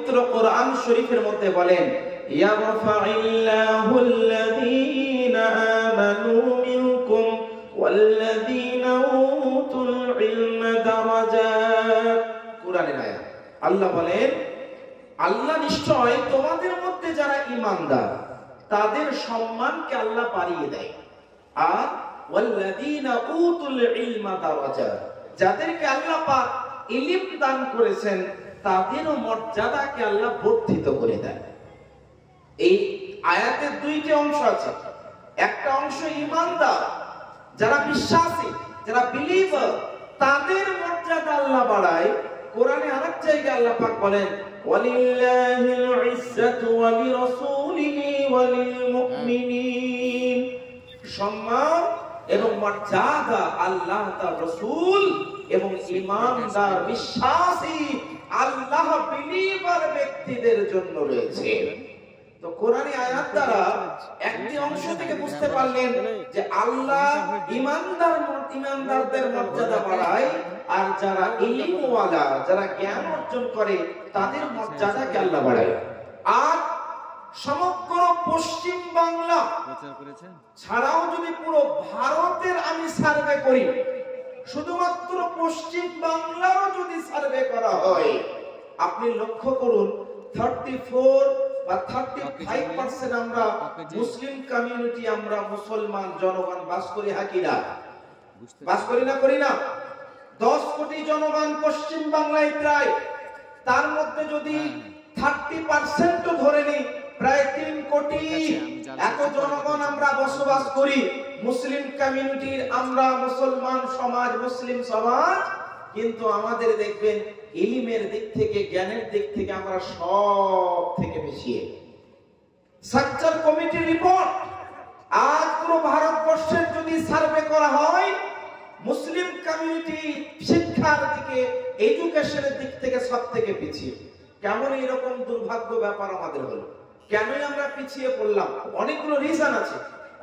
পবিত্র কোরআন শরীফের মধ্যে বলেন, ইয়ারফাইল্লাহুল্লাযীনা আমানু মিনকুম ওয়াল্লাযীনা উতুল ইলমা দারাজাত। কোরআনের আয়াত। আল্লাহ বলেন, আল্লাহ নিশ্চয় তোমাদের মধ্যে যারা ঈমানদার তাদের সম্মানকে আল্লাহ বাড়িয়ে দেয়, আর ওয়াল্লাযীনা উতুল ইলমা দারাজাত, যাদেরকে আল্লাহ পাক ইলম দান করেছেন তাদেরও মর্যাদাকে আল্লাহ বর্ধিত করে দেয়। এই আয়াতের দুইটি অংশ আছে। একটা অংশ ঈমানদার, যারা বিশ্বাসী, যারা বিলিভার, তাদের মর্যাদা আল্লাহ বাড়ায়। কোরআনে আরেক জায়গায় আল্লাহ পাক বলেন, ওয়ালিল্লাহিল ইজ্জাতু ওয়া লিরাসূলিহি ওয়া লিল মুমিনিন, সম্মান এবং মর্যাদা আল্লাহ তার রাসূল এবং ঈমানদার বিশ্বাসী আল্লাহ বিলিভার ব্যক্তিদের জন্য রয়েছে। তো কোরআনী আয়াত দ্বারা একটি অংশ থেকে বুঝতে পারলেন যে আল্লাহ ঈমানদারদের মর্যাদা বাড়ায়, আর যারা ইলমওয়ালা, যারা জ্ঞান অর্জন করে তাদের মর্যাদাকে আল্লাহ বাড়ায়। আর সমগ্র পশ্চিম বাংলা ছাড়াও যদি পুরো ভারতের আমি সার্ভে করি, শুধুমাত্র পশ্চিম বাংলারও যদি সার্ভে করা হয়, আপনি লক্ষ্য করুন 34 বা 35% আমরা মুসলিম কমিউনিটি, আমরা মুসলমান জনগণ বাস করি। হাকিরা বাস করি না, করি না? 10 কোটি জনগণ পশ্চিম বাংলায় প্রায়, তার মধ্যে যদি 30% ধরে নিই, প্রায় 3 কোটি এত জনগণ আমরা বসবাস করি মুসলিম কমিউনিটির, আমরা মুসলমান সমাজ, মুসলিম সমাজ। কিন্তু আমাদের দেখবেন ইলমের দিক থেকে, জ্ঞানের দিক থেকে আমরা সব থেকে বেশি। সাকচার কমিটির রিপোর্ট, আজ পুরো ভারতবর্ষের যদি সার্ভে করা হয়, মুসলিম কমিউনিটি শিক্ষার দিকে, এডুকেশনের দিক থেকে সব থেকে পিছিয়ে। কেমন এরকম দুর্ভাগ্য ব্যাপার আমাদের হলো? কেনই আমরা পিছিয়ে পড়লাম? অনেকগুলো রিজন আছে,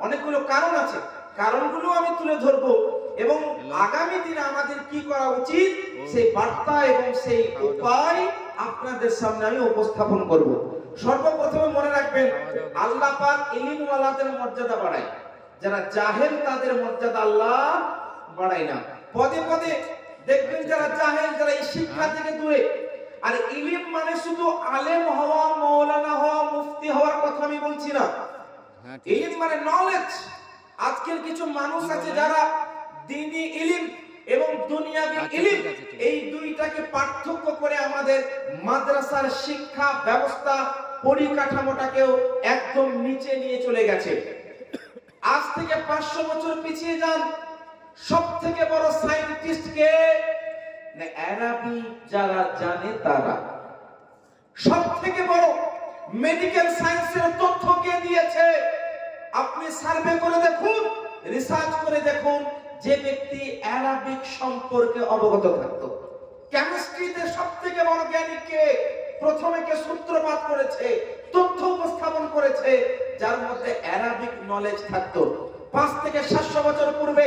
অনেকগুলো কারণ আছে। কারণগুলো আমি তুলে ধরবো এবং আগামী দিনে আমাদের কি করা উচিত সেই বার্তা এবং সেই উপায় আপনাদের সামনে আমি উপস্থাপন করব। সর্বপ্রথমে মনে রাখবেন, আল্লাহ পাক ইলমওয়ালাদের মর্যাদা বাড়ায়, যারা জাহেল তাদের মর্যাদা আল্লাহ বাড়ায় না। পদে পদে দেখবেন যারা জাহেল, যারা এই শিক্ষা থেকে দূরে। আর ইলম মানে শুধু আলেম হওয়া, মাওলানা হওয়া, মুফতি হওয়ার কথা আমি বলছি না। ইলম মানে নলেজ। আজকের কিছু মানুষ আছে যারা দ্বীনি ইলম এবং দুনিয়াবি ইলম, এই দুইটাকে পার্থক্য করে আমাদের মাদ্রাসার শিক্ষা ব্যবস্থা, পরিকাঠামোটাকেও একদম নিচে নিয়ে চলে গেছে। আজ থেকে 500 বছর পিছিয়ে যান, সব থেকে বড় সায়েন্টিস্ট কে? আরবি যারা জানে তারা। সব থেকে বড় মেডিকেল সায়েন্সের তথ্য কে দিয়েছে? আপনি সার্ভে করে দেখুন, রিসার্চ করে দেখুন, যে ব্যক্তি আরবিক সম্পর্কে অবগত থাকতো। কেমিস্ট্রিতে সব থেকে বড় জ্ঞানী কে? প্রথমে কে সূত্রপাত করেছে, তথ্য উপস্থাপন করেছে, যার মধ্যে আরবিক নলেজ থাকতো। 5 থেকে 700 বছর পূর্বে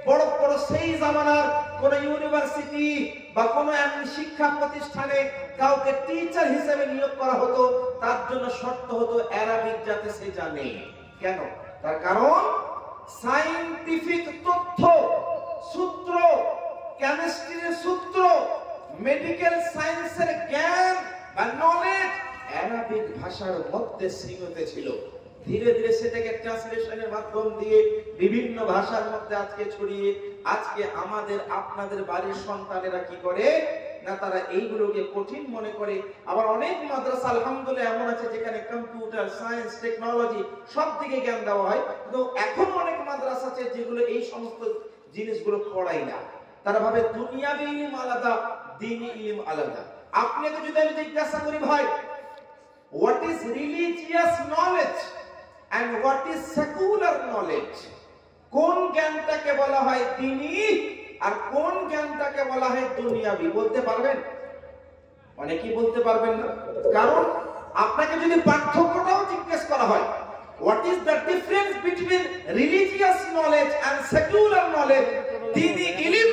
বড় বড় সেই জামানার কোন ইউনিভার্সিটি বা কোন শিক্ষা প্রতিষ্ঠানে কাউকে টিচার হিসেবে নিয়োগ করা হতো, তার জন্য শর্ত হতো আরবিক যাতে সে জানে। কেন? তার কারণ সায়েন্টিফিক তথ্য, সূত্র, কেমিস্ট্রির সূত্র, মেডিকেল সায়েন্সের জ্ঞান বা নলেজ আরবিক ভাষার মধ্যে সীমিত ছিল। ধীরে ধীরে সেটাকে ট্রান্সলেশনের মাধ্যম দিয়ে বিভিন্ন ভাষার মধ্যে আজকে ছড়িয়ে, আজকে আমাদের আপনাদের বাড়ির সন্তানেরা কি করে না, তারা এইগুলোকে কঠিন মনে করে। আবার অনেক মাদ্রাসা আলহামদুলিল্লাহ এমন আছে যেখানে কম্পিউটার সায়েন্স, টেকনোলজি সব দিকে জ্ঞান দেওয়া হয়। কিন্তু এখন অনেক মাদ্রাসা আছে যেগুলো এই সমস্ত জিনিসগুলো পড়ায় না। তারা ভাবে দুনিয়াবি ইলম আলাদা, দ্বীনি ইলম আলাদা। আপনাকে যদি আমি জিজ্ঞাসা করি, ভাই, what is religious knowledge and what is secular knowledge? কোন জ্ঞানটাকে বলা হয় দ্বীনি আর কোন জ্ঞানটাকে বলা হয় দুনিয়াবি? বলতে পারবেন? অনেকেই বলতে পারবেন না। কারণ আপনাকে যদি পার্থক্যটাও জিজ্ঞেস করা হয়, What is the difference between religious knowledge and secular knowledge? দ্বীনি ইলম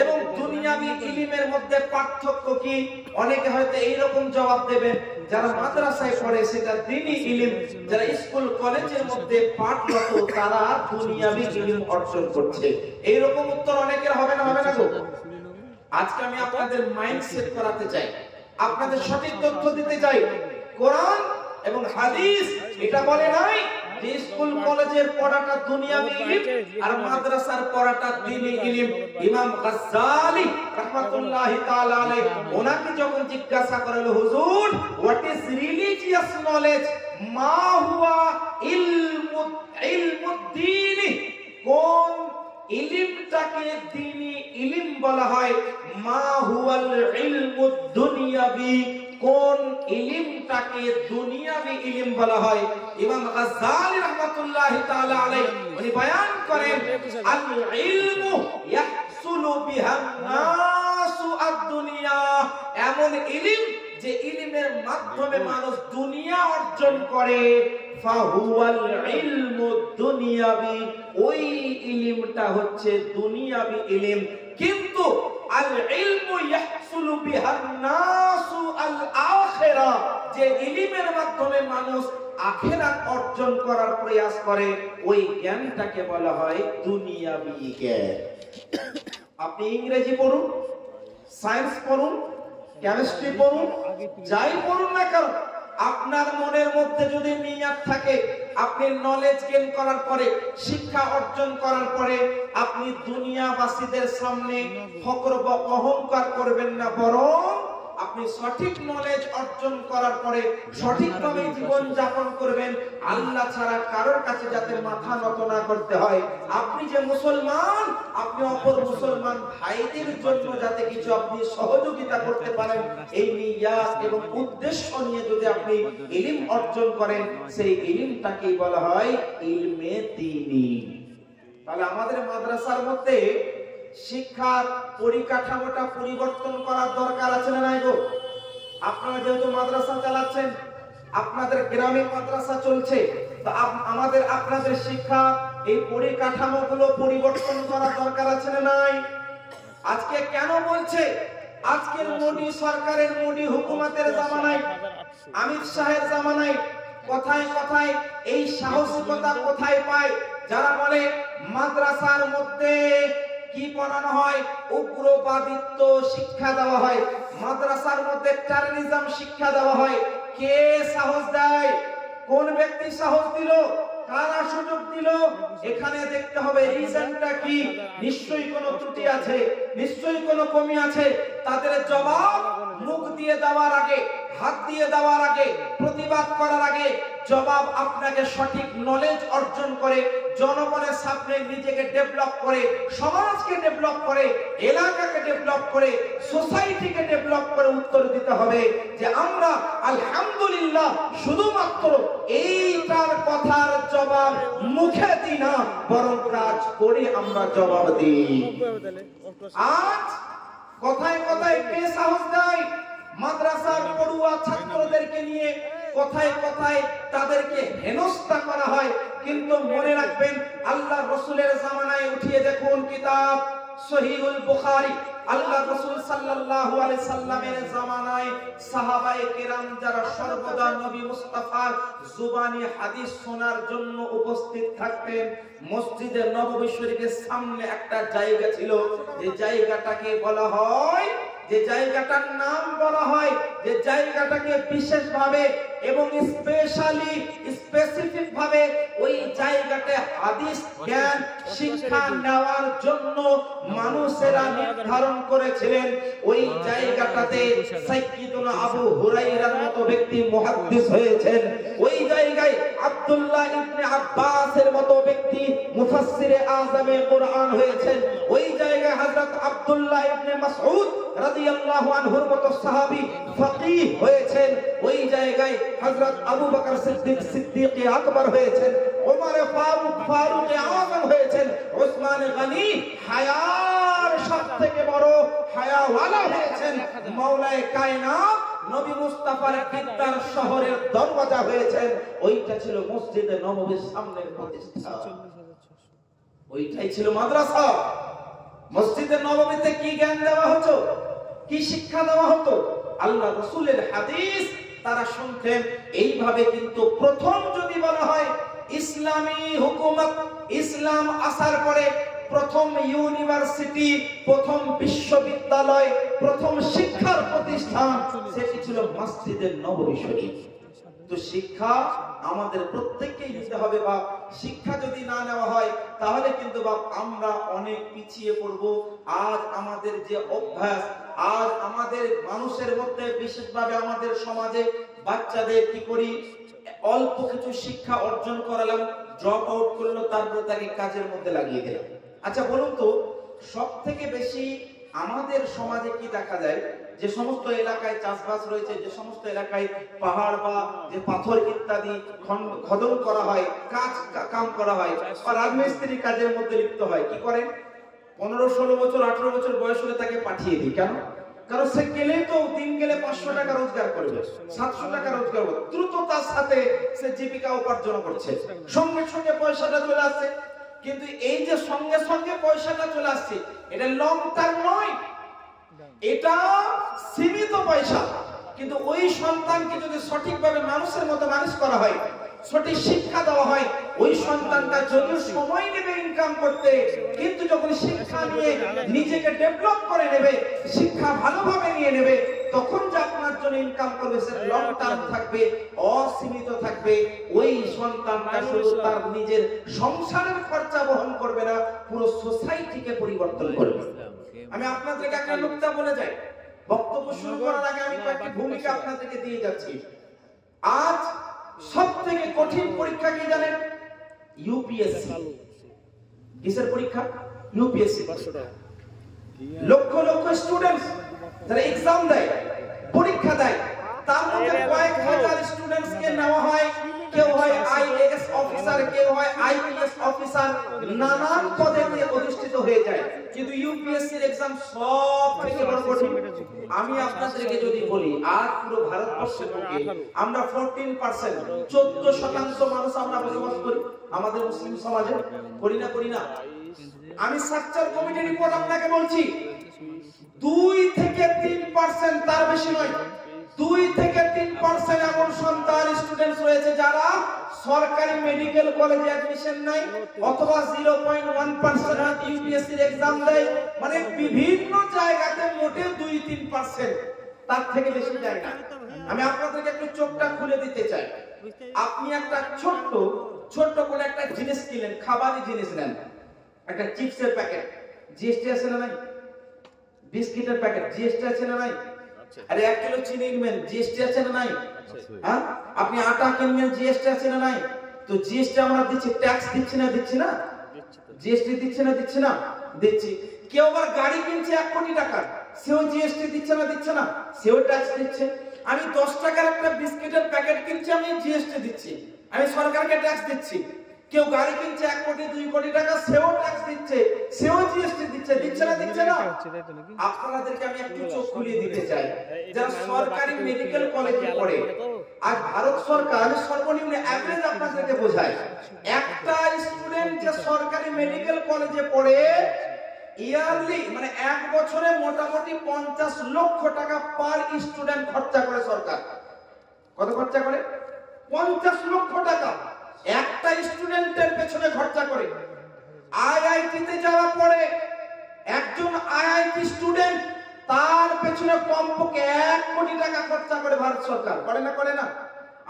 এবং দুনিয়াবি ইলমের মধ্যে পার্থক্য কি? অনেকে হয়তো এই রকম জবাব দেবেন, যারা মাদ্রাসায় পড়ে সেটা দ্বীনি ইলম, যারা স্কুল কলেজের মধ্যে পাঠরত তারা দুনিয়াবি ইলম অর্জন করছে। এই রকম উত্তর অনেকের হবে না গো? আজকে আমি আপনাদের মাইন্ডসেট করাতে চাই, আপনাদের সঠিক তথ্য দিতে চাই। কোরআন এবং হাদিস এটা বলে নাই যে স্কুল কলেজের পড়াটা দুনিয়াবি ইলম আর মাদ্রাসার পড়াটা দ্বীনি ইলম। ইমাম গাজ্জালি রাহমাতুল্লাহি তাআলা আলাইহি ওনাকে যখন জিজ্ঞাসা করা হলো, হুজুর হোয়াট ইজ রিলিজিয়াস নলেজ, মা হুয়া ইলমুদ্দীন, কোন ইলমটাকে দ্বীনি ইলম বলা হয়, মা হুয়াল ইলমুদ দুনিয়াবি, কোন ইলমটাকে দুনিয়াবি ইলম বলা হয়। ইমাম গাজ্জালি রাহমাতুল্লাহি তাআলা আলাইহি উনি বয়ান করেন, আল ইলমু ইয়াহসুলু বিহান নাসু আদ-দুনিয়া, এমন ইলম যে ইলমের মাধ্যমে মানুষ দুনিয়া অর্জন করে, ফাহুয়াল ইলমুদ দুনিয়াবি, ওই ইলমটা হচ্ছে দুনিয়াবি ইলম। কিন্তু আল ইলমু ইয়াহসুলু বিহান নাসু আল আখিরা, যে ইলমের মাধ্যমে মানুষ আখিরাত অর্জন করার প্রয়াস করে, ওই জ্ঞানটাকে বলা হয় দুনিয়াবি জ্ঞান। আপনি ইংরেজি পড়ুন, সায়েন্স পড়ুন, কেমিস্ট্রি পড়ুন, যাই পড়ুন না কেন, আপনার মনের মধ্যে যদি নিয়ত থাকে আপনি নলেজ গেইন করার পরে, শিক্ষা অর্জন করার পরে আপনি দুনিয়াবাসীদের সামনে ফখর বা অহংকার করবেন না, বরং আপনি সঠিক নলেজ অর্জন করার পরে সঠিকভাবে জীবন যাপন করবেন, আল্লাহ ছাড়া কারোর কাছে যাতে মাথা নত না করতে হয়। আপনি যে মুসলমান, আপনি অপর মুসলমান ভাইদের জন্য যাতে কিছু আপনি সহযোগিতা করতে পারেন, এই নিয়াত এবং উদ্দেশ্য নিয়ে যদি আপনি ইলম অর্জন করেন, সেই ইলমটাকেই বলা হয় ইলমে দ্বীনি। তাহলে আমাদের মাদ্রাসার মধ্যে শিক্ষার পরিকাঠামোটা পরিবর্তন করার দরকার আছে না নাই গো? আপনারা যেহেতু মাদ্রাসা চালাচ্ছেন, আপনাদের গ্রামে মাদ্রাসা চলছে, তো আমাদের আপনাদের শিক্ষা এই পরিকাঠামোগুলো পরিবর্তন করার দরকার আছে না নাই? আজকে কেন বলছে, আজকের মোদি সরকারের, মোদি হুকুমতের জামানায়, অমিত শাহের জামানায় কথায় কথায় এই সাহসিকতা কোথায় পায়? যারা বলে মাদ্রাসার মধ্যে কি পড়ানো হয়, উগ্রবাদিত্ব শিক্ষা দেওয়া হয়, মাদ্রাসার মধ্যে টেররিজম শিক্ষা দেওয়া হয়। কে সাহস দেয়? কোন ব্যক্তি সাহস দিল? কারা সুযোগ দিল? এখানে দেখতে হবে রিজনটা কি। নিশ্চয়ই কোনো ত্রুটি আছে, নিশ্চয়ই কোনো কমি আছে। তাদের জবাব মুখ দিয়ে দেওয়ার আগে, হাত দিয়ে দেওয়ার আগে, প্রতিবাদ করার আগে জবাব আপনাকে সঠিক নলেজ অর্জন করে, জনগণের সামনে নিজেকে ডেভেলপ করে, সমাজকে ডেভেলপ করে, এলাকাকে ডেভেলপ করে, সোসাইটিকে ডেভেলপ করে উত্তর দিতে হবে যে আমরা আলহামদুলিল্লাহ শুধুমাত্র এইটার কথার জবাব মুখে দিই না, বরং কাজ করে আমরা জবাব দিই। আজ কথায় কথায় কে সাহস দেয়? মাদ্রাসার পড়ুয়া ছাত্রদেরকে নিয়ে কথায় কথায় তাদেরকে হেনস্থা করা হয়। কিন্তু মনে রাখবেন, আল্লাহ রাসূলের জামানায় উঠিয়ে দেখুন কিতাব সহিহুল বুখারী, আল্লাহ রাসূল সাল্লাল্লাহু আলাইহি সাল্লামের জামানায় সাহাবায়ে কেরাম যারা সর্বদা নবী মুস্তাফার জুবানি হাদিস শোনার জন্য উপস্থিত থাকতেন, মসজিদে নববী শরীফের সামনে একটা জায়গা ছিল, যে জায়গাটাকে বলা হয়, যে জায়গাটার নাম বলা হয়, যে জায়গাটাকে বিশেষভাবে এবং স্পেশালি স্পেসিফিক ভাবে ওই জায়গাতে হাদিস জ্ঞান শিক্ষা নেওয়ার জন্য মানুষেরা নির্ধারণ করেছিলেন। ওই জায়গাটাতে সাইয়্যিদুনা আবু হুরায়রার মতো ব্যক্তি মুহাদ্দিস হয়েছেন। ওই জায়গায় আব্দুল্লাহ ইবনে আব্বাসের মতো ব্যক্তি মুফাসসিরে আযমে কোরআন হয়েছেন। ওই জায়গায় হযরত আব্দুল্লাহ ইবনে মাসউদ রাদিয়াল্লাহু আনহুর মতো সাহাবী ফকিহ হয়েছেন। ওই জায়গায় হযরত আবু বকর সিদ্দিক আকবর হয়েছেন, ওমর ফারুক আযম হয়েছেন, উসমান গনি হায়ার সবথেকে বড় হায়াওয়ালা হয়েছেন, মাওলায়ে কায়নাত নবী মুস্তাফার বিদ্যার শহরের দরওয়াজা হয়েছেন, ওইটা ছিল মসজিদে নববীর সামনের প্রতিষ্ঠা, ওইটাই ছিল মাদ্রাসা। মসজিদে নববীতে কি জ্ঞান দেওয়া হতো, কি শিক্ষা দেওয়া হতো? আল্লাহ রাসূলের হাদিস তারা শুনতেন। এইভাবে কিন্তু প্রথম যদি বলা হয় ইসলামী হুকুমত, ইসলাম আসার পরে প্রথম ইউনিভার্সিটি, প্রথম বিশ্ববিদ্যালয়, প্রথম শিক্ষার প্রতিষ্ঠান সেটি ছিল মসজিদে নববী শরীফ। তো শিক্ষা আমাদের প্রত্যেককেই নিতে হবে বাপ। শিক্ষা যদি না নেওয়া হয় তাহলে কিন্তু বাপ আমরা অনেক পিছিয়ে পড়ব। আজ আমাদের যে অভ্যাস, আজ আমাদের মানুষের মধ্যে বিশেষভাবে আমাদের সমাজে বাচ্চাদের কি করি, অল্প কিছু শিক্ষা অর্জন করালাম, ড্রপ আউট করলো, তারপরে তাকে কাজের মধ্যে লাগিয়ে দিলাম। আচ্ছা বলুন তো, সব থেকে বেশি আমাদের সমাজে কি দেখা যায়? যে সমস্ত এলাকায় চাষবাস রয়েছে, যে সমস্ত এলাকায় পাহাড় বা যে পাথর ইত্যাদি খনন করা হয়, কাম করা হয়, বা রাজমিস্ত্রি কাজের মধ্যে লিপ্ত হয়, কি করে? 15-16 বছর 18 বছর বয়স হলে তাকে পাঠিয়ে দিই। কেন? কারণ সে গেলেই তো দিন গেলে 500 টাকা রোজগার করবে, 700 টাকা রোজগার করবে, দ্রুততার সাথে সে জীবিকা উপার্জন করছে, সঙ্গে সঙ্গে পয়সাটা চলে আসছে। কিন্তু এই যে সঙ্গে সঙ্গে পয়সাটা চলে আসছে, এটা লং টার্ম নয়, এটা সীমিত পয়সা। কিন্তু ওই সন্তানকে যদি সঠিকভাবে মানুষের মতো মানুষ করা হয়, সঠিক শিক্ষা দেওয়া হয়, ওই সন্তানটা যদিও সময় নেবে ইনকাম করতে, কিন্তু যখন শিক্ষা নিয়ে নিজেকে ডেভেলপ করে নেবে, শিক্ষা ভালোভাবে নিয়ে নেবে, তখন যে আপনার জন্য ইনকাম করবে সে লং টার্ম থাকবে, অসীমিত থাকবে। ওই সন্তানটা শুধু তার নিজের সংসারের খরচা বহন করবে না, পুরো সোসাইটিকে পরিবর্তন করবে। আমি আপনাদেরকে একটা নুকতা বলে যাই, বক্তব্য শুরু করার আগে আমি কয়েকটি ভূমিকা আপনাদেরকে দিয়ে যাচ্ছি। আজ সবথেকে কঠিন পরীক্ষা কি জানেন? ইউপিএসসি। কিসের পরীক্ষা? ইউপিএসসি। লক্ষ লক্ষ স্টুডেন্টস যারা এক্সাম দেয়, পরীক্ষা দেয়, তার মধ্যে কয়েক হাজার স্টুডেন্টস কে নেওয়া হয়। কেউ হয় আইএএস অফিসার, কেউ হয় আইপিএস অফিসার, নানান পদে অধিষ্ঠিত হয়ে যায়। কিন্তু ইউপিএসসির এক্সাম সব থেকে বড় কঠিন। আমি আপনাদেরকে যদি বলি, আজ পুরো ভারতবর্ষের বুকে আমরা 14%, 14% মানুষ আমরা বসবাস করি আমাদের মুসলিম সমাজে, করি না? আমি স্ট্রাকচার কমিটি রিপোর্ট আপনাকে বলছি, 2 থেকে 3%, তার বেশি নয়, 2 থেকে 3% এমন সন্তান স্টুডেন্টস রয়েছে যারা সরকারি মেডিকেল কলেজে অ্যাডমিশন নাই, অথবা 0.1% ইউপিএসসি এর एग्जाम দেয়। মানে বিভিন্ন জায়গাতে মোটে 2-3%, তার থেকে বেশি যায় না। আমি আপনাদেরকে একটু চোখটা খুলে দিতে চাই। আপনি একটা ছোট্ট কোন একটা জিনিস কিনেন, খাবারই জিনিস নেন, একটা চিপসের প্যাকেট, জিএসটি আছে না নাই? বিস্কিটের প্যাকেট, জিএসটি আছে না নাই? আরে 1 কিলো চিনি কিনবেন, জিএসটি আছে না নাই? হ্যাঁ, আপনি আটা কিনবেন, জিএসটি আছে না নাই? তো জিএসটি আমরা দিচ্ছি, ট্যাক্স দিচ্ছি না? জিএসটি দিচ্ছি না? দিচ্ছি। কেউ আবার গাড়ি কিনছে 1 কোটি টাকা, সেও জিএসটি দিচ্ছে না? সেও ট্যাক্স দিচ্ছে। আমি 10 টাকার একটা বিস্কিটের প্যাকেট কিনছি, আমি জিএসটি দিচ্ছি, আমি সরকারকে ট্যাক্স দিচ্ছি। কেউ গাড়ি কিনছে 1 কোটি 2 কোটি টাকা, সেও ট্যাক্স দিচ্ছে, সেও জিএসটি দিচ্ছে না? আপনাদেরকে আমি একটু চোখ খুলিয়ে দিতে চাই, যারা সরকারি মেডিকেল কলেজে পড়ে, আজ ভারত সরকার সর্বনিম্ন এভারেজ আপনাদেরকে বোঝায়, একটা স্টুডেন্ট যে সরকারি মেডিকেল কলেজে পড়ে ইয়ারলি, মানে 1 বছরে মোটামুটি 50 লক্ষ টাকা পার স্টুডেন্ট খরচা করে সরকার। কত খরচা করে? 50 লক্ষ টাকা একটা স্টুডেন্টের পেছনে খরচা করে। আইআইটিতে যারা পড়ে, একজন আইআইটি স্টুডেন্ট, তার পেছনে কমপক্ষে 1 কোটি টাকা খরচা করে ভারত সরকার। করে না?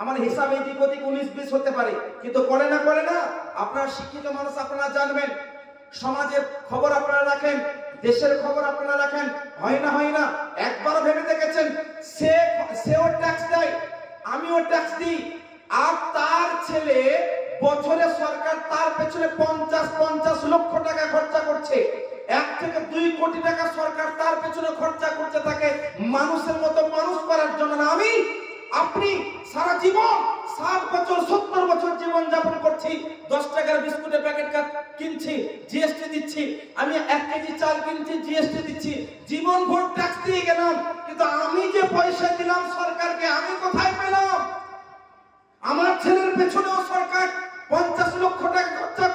আমার হিসাবে এদিক ওদিক 19-20 হতে পারে, কিন্তু করে না? আপনারা শিক্ষিত মানুষ, আপনারা জানবেন, সমাজের খবর আপনারা রাখেন, দেশের খবর আপনারা রাখেন, হয় না? একবার ভেবে দেখেছেন, সেও ট্যাক্স দেয়, আমিও ট্যাক্স দিই, আর তার ছেলে বছরে সরকার তার পেছনে 50 লক্ষ টাকা খরচা করছে। 1 থেকে 2 কোটি টাকা সরকার তার পেছনে খরচা করতে থাকে মানুষের মতো মানুষ করার জন্য। না, আপনি সারা জীবন 60 বছর 70 বছর জীবন যাপন করছি, 10 টাকার বিস্কুটের প্যাকেট কিনছি, জিএসটি দিচ্ছি, আমি 1 কেজি চাল কিনছি, জিএসটি দিচ্ছি, জীবন ভর ট্যাক্স দিয়ে গেলাম, কিন্তু আমি যে পয়সা দিলাম সরকারকে আমি কোথায় পেলাম? আমার ছেলের পেছনেও সরকার 50 লক্ষ টাকা খরচা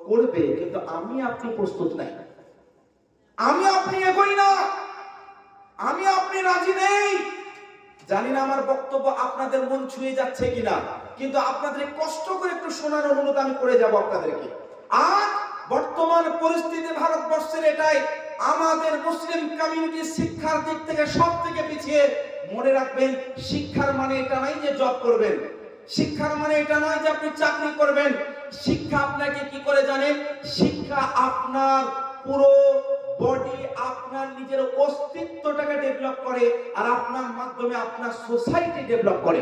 করবে, কিন্তু আমি আপনি প্রস্তুত নাই, আমি আপনি এগোই না, আমি আপনি রাজি নেই। জানি না আমার বক্তব্য আপনাদের মন ছুঁয়ে যাচ্ছে কিনা, কিন্তু আপনাদের কষ্ট করে একটু শোনার অনুরোধ আমি করে যাব আপনাদেরকে। আজ বর্তমান পরিস্থিতি ভারতবর্ষের এটাই, আমাদের মুসলিম কমিউনিটি শিক্ষার দিক থেকে সব থেকে পিছিয়ে। মনে রাখবেন, শিক্ষার মানে এটা নয় যে জব করবেন, শিক্ষার মানে এটা নয় যে আপনি চাকরি করবেন। শিক্ষা আপনাকে কি করে জানেন? শিক্ষা আপনার পুরো বডি, আপনার নিজের অস্তিত্বটাকে ডেভেলপ করে, আর আপনার মাধ্যমে আপনার সোসাইটি ডেভেলপ করে,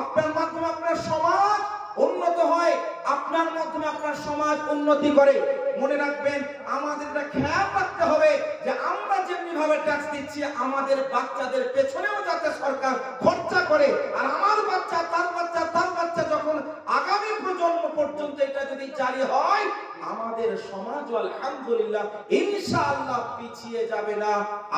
আপনার মাধ্যমে আপনার সমাজ উন্নত হয়, আপনার মাধ্যমে আপনার সমাজ উন্নতি করে। মনে রাখবেন, আমাদের এটা খেয়াল রাখতে হবে যে আমরা যেমনি ভাবে ট্যাক্স দিচ্ছি, আমাদের বাচ্চাদের পেছনেও যাতে সরকার খরচা করে, আর আমার বাচ্চা তার বাচ্চা তার বাচ্চা, যখন আগামী প্রজন্ম পর্যন্ত এটা যদি জারি হয়, আমাদের সমাজ আলহামদুলিল্লাহ ইনশাআল্লাহ পিছিয়ে যাবে না,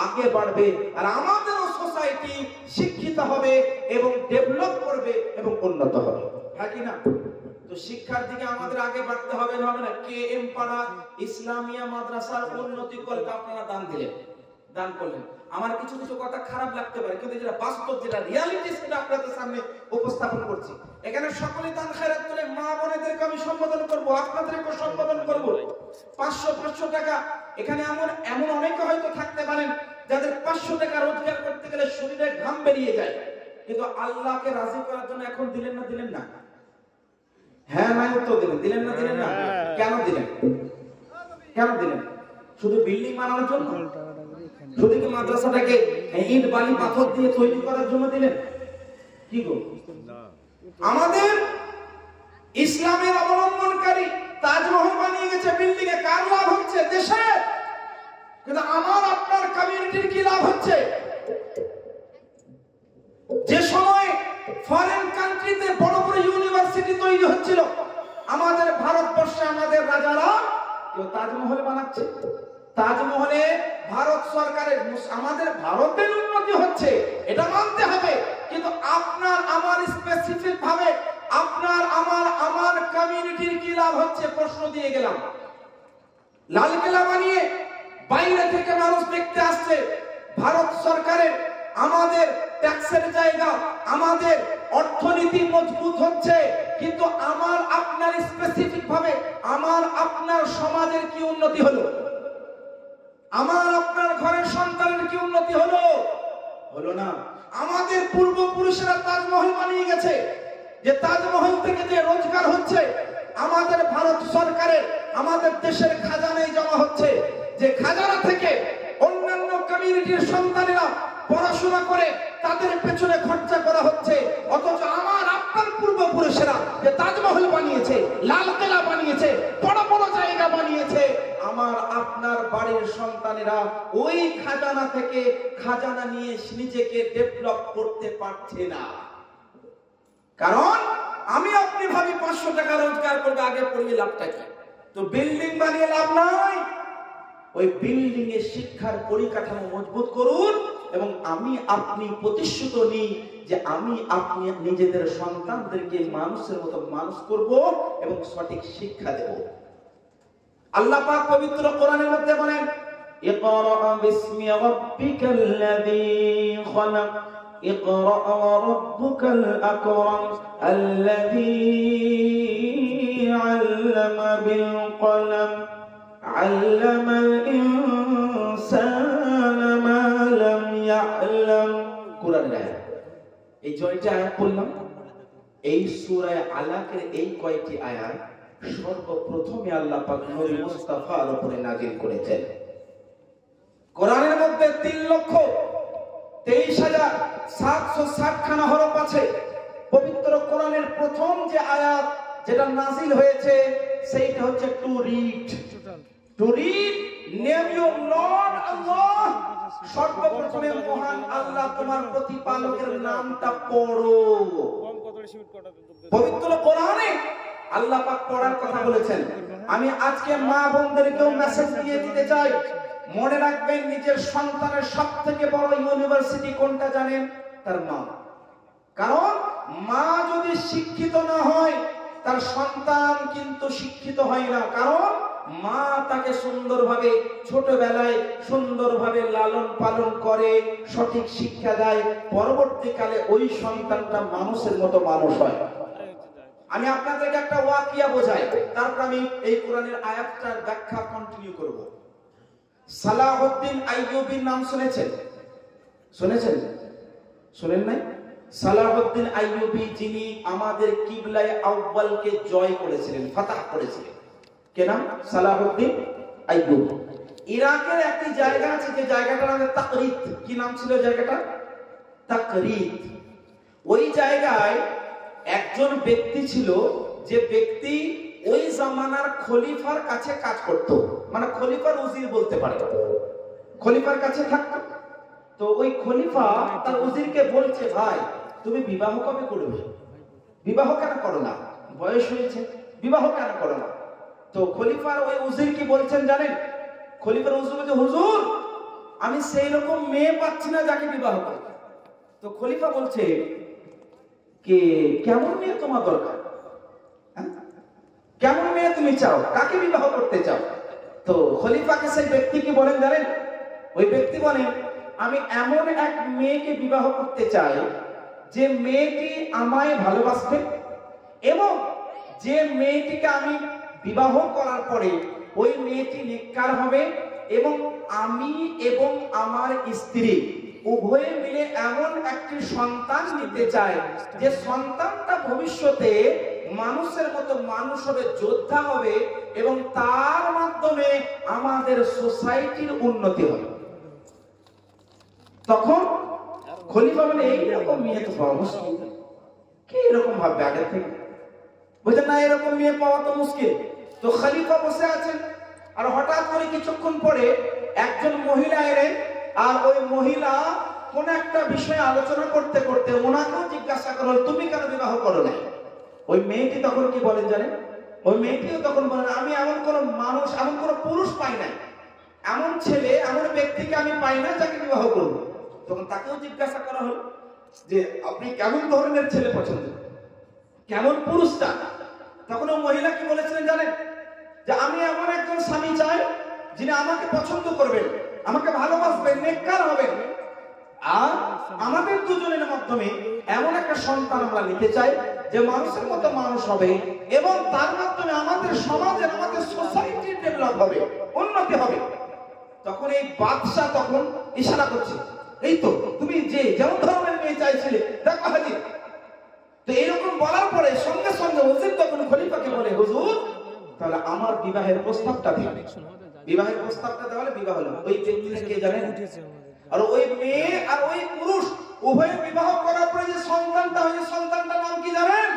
আগে বাড়বে, আর আমাদেরও সোসাইটি শিক্ষিত হবে এবং ডেভেলপ করবে এবং উন্নত হবে। হ্যাঁ কি না? তো শিক্ষার দিকে আমাদের আগে বাড়তে হবে না হবে না? কে এম পাড়া ইসলামিয়া মাদ্রাসার উন্নতি করতে আপনারা দান করলেন। আমার কিছু কিছু কথা খারাপ লাগতে পারে, কিন্তু যেটা বাস্তব, যেটা রিয়ালিটি, সেটা আপনাদের সামনে উপস্থাপন করছি। এখানে সকলেই দান খেরাত করে, মা বোনেদেরকে আমি সম্বোধন করব, আপনাদেরকে সম্বোধন করব। 500 টাকা, এখানে এমন অনেকে হয়তো থাকতে পারেন যাদের 500 টাকা রোজগার করতে গেলে শরীরে ঘাম বেরিয়ে যায়, কিন্তু আল্লাহকে রাজি করার জন্য এখন দিলেন না? হ্যাঁ না উত্তর দিলেন না? কেন দিলেন? শুধু বিল্ডিং বানানোর জন্য? শুধু কি মাদ্রাসাটাকে ইট বালি পাথর দিয়ে তৈরি করার জন্য দিলেন? কি গো, আমাদের ইসলামের অবলম্বনকারী তাজমহল বানিয়ে গেছে বিল্ডিং এ, কার লাভ হচ্ছে? দেশের। কিন্তু আমার আপনার কমিউনিটির কি লাভ হচ্ছে? যে সময় ফরেন কান্ট্রিতে বড় বড় ইউনিভার্সিটি তৈরি হচ্ছিল, আমাদের ভারতবর্ষে আমাদের রাজারা কেউ তাজমহল বানাচ্ছে। তাজমহলে ভারত সরকারের, আমাদের ভারতের উন্নতি হচ্ছে, এটা মানতে হবে, কিন্তু আপনার আমার স্পেসিফিক ভাবে আপনার আমার কমিউনিটির কি লাভ হচ্ছে? প্রশ্ন দিয়ে গেলাম। লালকেল্লা বানিয়ে বাইরে থেকে মানুষ দেখতে আসছে, ভারত সরকারের আমাদের ট্যাক্সের জায়গা, আমাদের অর্থনীতি মজবুত হচ্ছে, কিন্তু আমার আপনার স্পেসিফিক ভাবে আমার আপনার সমাজের কি উন্নতি হলো? আমার আপনার ঘরের সন্তানের কি উন্নতি হলো না? আমাদের পূর্বপুরুষেরা তাজমহল বানিয়ে গেছে, যে তাজমহল থেকে যে রোজগার হচ্ছে, আমাদের ভারত সরকারের আমাদের দেশের খাজানায় জমা হচ্ছে, যে খাজানা থেকে অন্যান্য কমিউনিটির সন্তানেরা পড়াশোনা করে তাদের পেছনে খরচা করা হচ্ছে, অথচ আমার আপনার পূর্বপুরুষেরা যে তাজমহল বানিয়েছে, লালকেল্লা বানিয়েছে, বড় বড় জায়গা বানিয়েছে, আমার আপনার বাড়ির সন্তানেরা ওই খাজানা থেকে খাজানা নিয়ে নিজেকে ডেভেলপ করতে পারছে না। কারণ আমি আপনি ভাবি 500 টাকা রোজগার করবে, আগে পড়িয়ে লাভটা কি? তো বিল্ডিং বানিয়ে লাভ নাই, ওই বিল্ডিং এর শিক্ষার পরিকাঠামো মজবুত করুন, এবং আমি আপনি প্রতিশ্রুত নিই যে আমি আপনি নিজেদের সন্তানদেরকে মানুষের মতো মানুষ করব এবং সঠিক শিক্ষা দেব। আল্লাহ পাক পবিত্র কোরআনের মধ্যে বলেন, ইকরা বিসমি রাব্বিকাল্লাযী খলাক, ইকরা ওয়া রাব্বুকাল আকরাম আল্লাযী আল্লামা বিল কলম আল্লামাল ইনসানা মা লাম ইয়ালাম। কোরআনের আয়াত, এই জয়টা আয়াত বললাম, এই সূরা আলাকের এই কয়টি আয়াত সর্বপ্রথমে আল্লাহ পাক নবী মুস্তাফার উপরে নাযিল করেছেন। কোরআনের মধ্যে 3,23,760 খানা হরফ আছে। পবিত্র কোরআনের প্রথম যে আয়াত যেটা নাযিল হয়েছে সেইটা হচ্ছে to read, name your lord Allah সর্বপ্রথমে মহান আল্লাহ তোমার প্রতিপালকের নামটা পড়ো। পবিত্র কোরআনে আল্লাহ পাক পড়ার কথা বলেছেন। আমি আজকে মা বোনদেরকেও মেসেজ দিয়ে দিতে চাই, মনে রাখবেন নিজের সন্তানের সবথেকে বড় ইউনিভার্সিটি কোনটা জানেন? তার মা। কারণ মা যদি শিক্ষিত না হয় তার সন্তান কিন্তু শিক্ষিত হয় না। কারণ মা তাকে সুন্দরভাবে ছোটবেলায় সুন্দরভাবে লালন পালন করে, সঠিক শিক্ষা দেয়, পরবর্তীকালে ওই সন্তানটা মানুষের মতো মানুষ হয়। আমি আপনাদেরকে একটা ওয়াকিয়া বোঝাই, তারপর আমি এই কোরআনের আয়াতটার ব্যাখ্যা কন্টিনিউ করব। সালাহউদ্দিন আইয়ুবীর নাম শুনেছেন? শুনেছেন? শুনেন নাই? সালাহউদ্দিন আইয়ুবী, যিনি আমাদের কিবলায়ে আউয়ালকে জয় করেছিলেন, ফাতাহ করেছিলেন। কে নাম? সালাহউদ্দিন আইয়ুবী। ইরাকের একটি জায়গা আছে, যে জায়গাটার নাম তাকরিত। কি নাম ছিল জায়গাটা? তাকরিত। ওই জায়গায় একজন ব্যক্তি ছিল, যে ব্যক্তি ওই জামানার খলিফার কাছে কাজ করত, মানে খলিফার উজির বলতে পারে, খলিফার কাছে থাকতো। তো ওই খলিফা তার উজিরকে বলছে, ভাই তুমি বিবাহ কবে করবে? বিবাহ কেন করো না? বয়স হয়েছে, বিবাহ কেন করো না? তো খলিফার ওই উজির কি বলছেন জানেন? খলিফার উজির বলছে, হুজুর আমি সেই রকম মেয়ে পাচ্ছি না যাকে বিবাহ করব। তো খলিফা বলছে, কে কেমন মেয়ে তোমার দরকার? কেমন মেয়ে তুমি চাও? কাকে বিবাহ করতে চাও? তো খলিফাকে সেই ব্যক্তি কি বলেন জানেন? ওই ব্যক্তি বলেন, আমি এমন এক মেয়েকে বিবাহ করতে চাই যে মেয়েটি আমায় ভালোবাসবে, এবং যে মেয়েটিকে আমি বিবাহ করার পরে ওই মেয়েটি নেককার হবে, এবং আমি এবং আমার স্ত্রী উভয়ে মিলে এমন একটি সন্তান নিতে চাই যে সন্তানটা ভবিষ্যতে মানুষের মতো মানুষ হবে, যোদ্ধা হবে, এবং তার মাধ্যমে আমাদের সোসাইটির উন্নতি হবে। তখন খলিফা বলে, এইরকম মেয়ে তো পাওয়া মুশকিল। কি এরকম ভাববে আগে থেকে? বলছেন না, এরকম মেয়ে পাওয়া তো মুশকিল। তো খলিফা বসে আছেন, আর হঠাৎ করে কিছুক্ষণ পরে একজন মহিলা এলেন, আর ওই মহিলা কোন একটা বিষয়ে আলোচনা করতে করতে ওনাকেও জিজ্ঞাসা করল, তুমি কেন বিবাহ করো না? ওই মেয়েটি তখন কি বলেন জানেন? ওই মেয়েটিও তখন বলেন, আমি এমন কোন মানুষ, এমন কোন পুরুষ পাই না, এমন ছেলে, এমন ব্যক্তিকে আমি পাই না যাকে বিবাহ করব। তখন তাকেও জিজ্ঞাসা করা হলো যে আপনি কেমন ধরনের ছেলে পছন্দ, কেমন পুরুষ চান? তখন ওই মহিলা কি বলেছিলেন জানেন? যে আমি এমন একজন স্বামী চাই যিনি আমাকে পছন্দ করবেন, আমাকে ভালোবাসবেন, নেককার হবেন, আর আমাদের দুজনের মাধ্যমে এমন একটা সন্তান আমরা নিতে চাই যে মানুষের মতো মানুষ হবে, এবং তার মাধ্যমে আমাদের সমাজের, আমাদের সোসাইটির ডেভেলপ হবে, উন্নতি হবে। তখন এই বাদশা তখন ইশারা করছে, এই তো তুমি যে যেমন ধরনের মেয়ে চাইছিলে, দেখো হাজির। তো এরকম বলার পরে সঙ্গে সঙ্গে উজির তখন খলিফাকে বলে, হুজুর তাহলে আমার বিবাহের প্রস্তাবটা দিন। বিবাহের প্রস্তাবটা দেওয়ালে বিবাহ হলো। ওই ব্যক্তিটা কে জানেন? আর ওই মেয়ে আর ওই পুরুষ উভয় বিবাহ করার পরে যে সন্তানটা হয়, সন্তানটার নাম কি জানেন?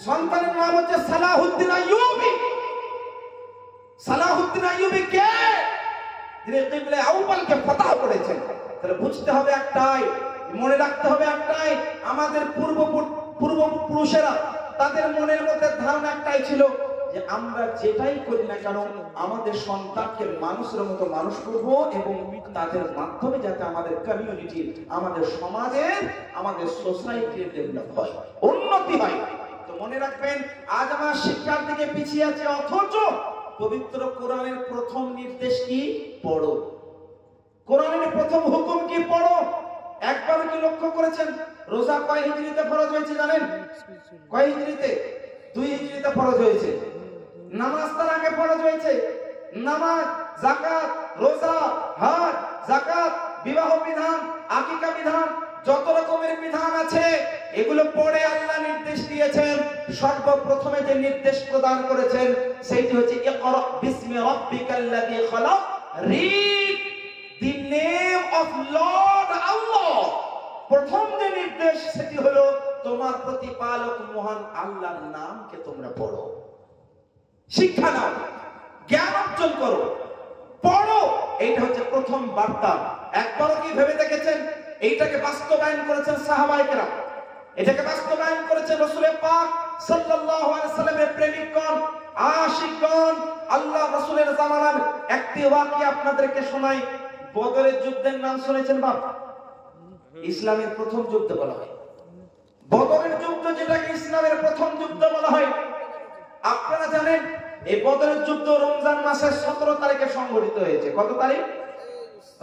সন্তানের নাম হচ্ছে সালাহউদ্দিন আইয়ুবী। সালাহউদ্দিন আইয়ুবী কে? যিনি কিবলায়ে আউয়ালকে ফাতাহ করেছেন। তাহলে বুঝতে হবে একটাই, মনে রাখতে হবে একটাই, আমাদের পূর্বপুরুষেরা তাদের মনের মধ্যে ধারণা একটাই ছিল যে আমরা যেটাই করি না কেন আমাদের সন্তানকে মানুষের মতো মানুষ করব, এবং তাদের মাধ্যমে যাতে আমাদের কমিউনিটি, আমাদের সমাজের, আমাদের সোসাইটির ডেভেলপ হয়, উন্নতি হয়। তো মনে রাখবেন, আজ আমরা শিক্ষার দিকে পিছিয়ে আছি, অথচ পবিত্র কোরআনের প্রথম নির্দেশ কি? পড়ো। কোরআনের প্রথম হুকুম কি? পড়ো। একবার কি লক্ষ্য করেছেন রোজা কয় হিজরিতে ফরজ হয়েছে জানেন? কয় হিজরিতে? 2 হিজরিতে ফরজ হয়েছে। নামাজ তার আগে ফরজ হয়েছে। নামাজ, যাকাত, রোজা, হজ, যাকাত, বিবাহ বিধান, আকিকা বিধান, যত রকমের বিধান আছে এগুলো পড়ে আল্লাহ নির্দেশ দিয়েছেন। সর্বপ্রথমে যে নির্দেশ প্রদান করেছেন সেইটি হচ্ছে ইকরা বিসমি রাব্বিকাল্লাযী খালাক, read the name of Lord Allah। প্রথম যে নির্দেশ সেটি হলো তোমার প্রতিপালক মহান আল্লাহর নামকে তোমরা পড়ো, শিক্ষা নাও, জ্ঞান অর্জন করো, পড়ো। এইটা হচ্ছে প্রথম বার্তা। একবারও কি ভেবে দেখেছেন এইটাকে বাস্তবায়ন করেছেন সাহাবায়ে কেরাম, এটাকে বাস্তবায়ন করেছেন রাসূল পাক সাল্লাল্লাহু আলাইহি সাল্লামের প্রেমিকগণ, আশিকগণ। আল্লাহ রাসূলের জামানার একটি ওয়াকিয়া আপনাদেরকে শোনাই। বদরের যুদ্ধের নাম শুনেছেন বাপ? ইসলামের প্রথম যুদ্ধ বলা হয় বদরের যুদ্ধ, যেটাকে ইসলামের প্রথম যুদ্ধ বলা হয়। আপনারা জানেন এই বদরের যুদ্ধ রমজান মাসের 17 তারিখে সংঘটিত হয়েছে। কত তারিখ?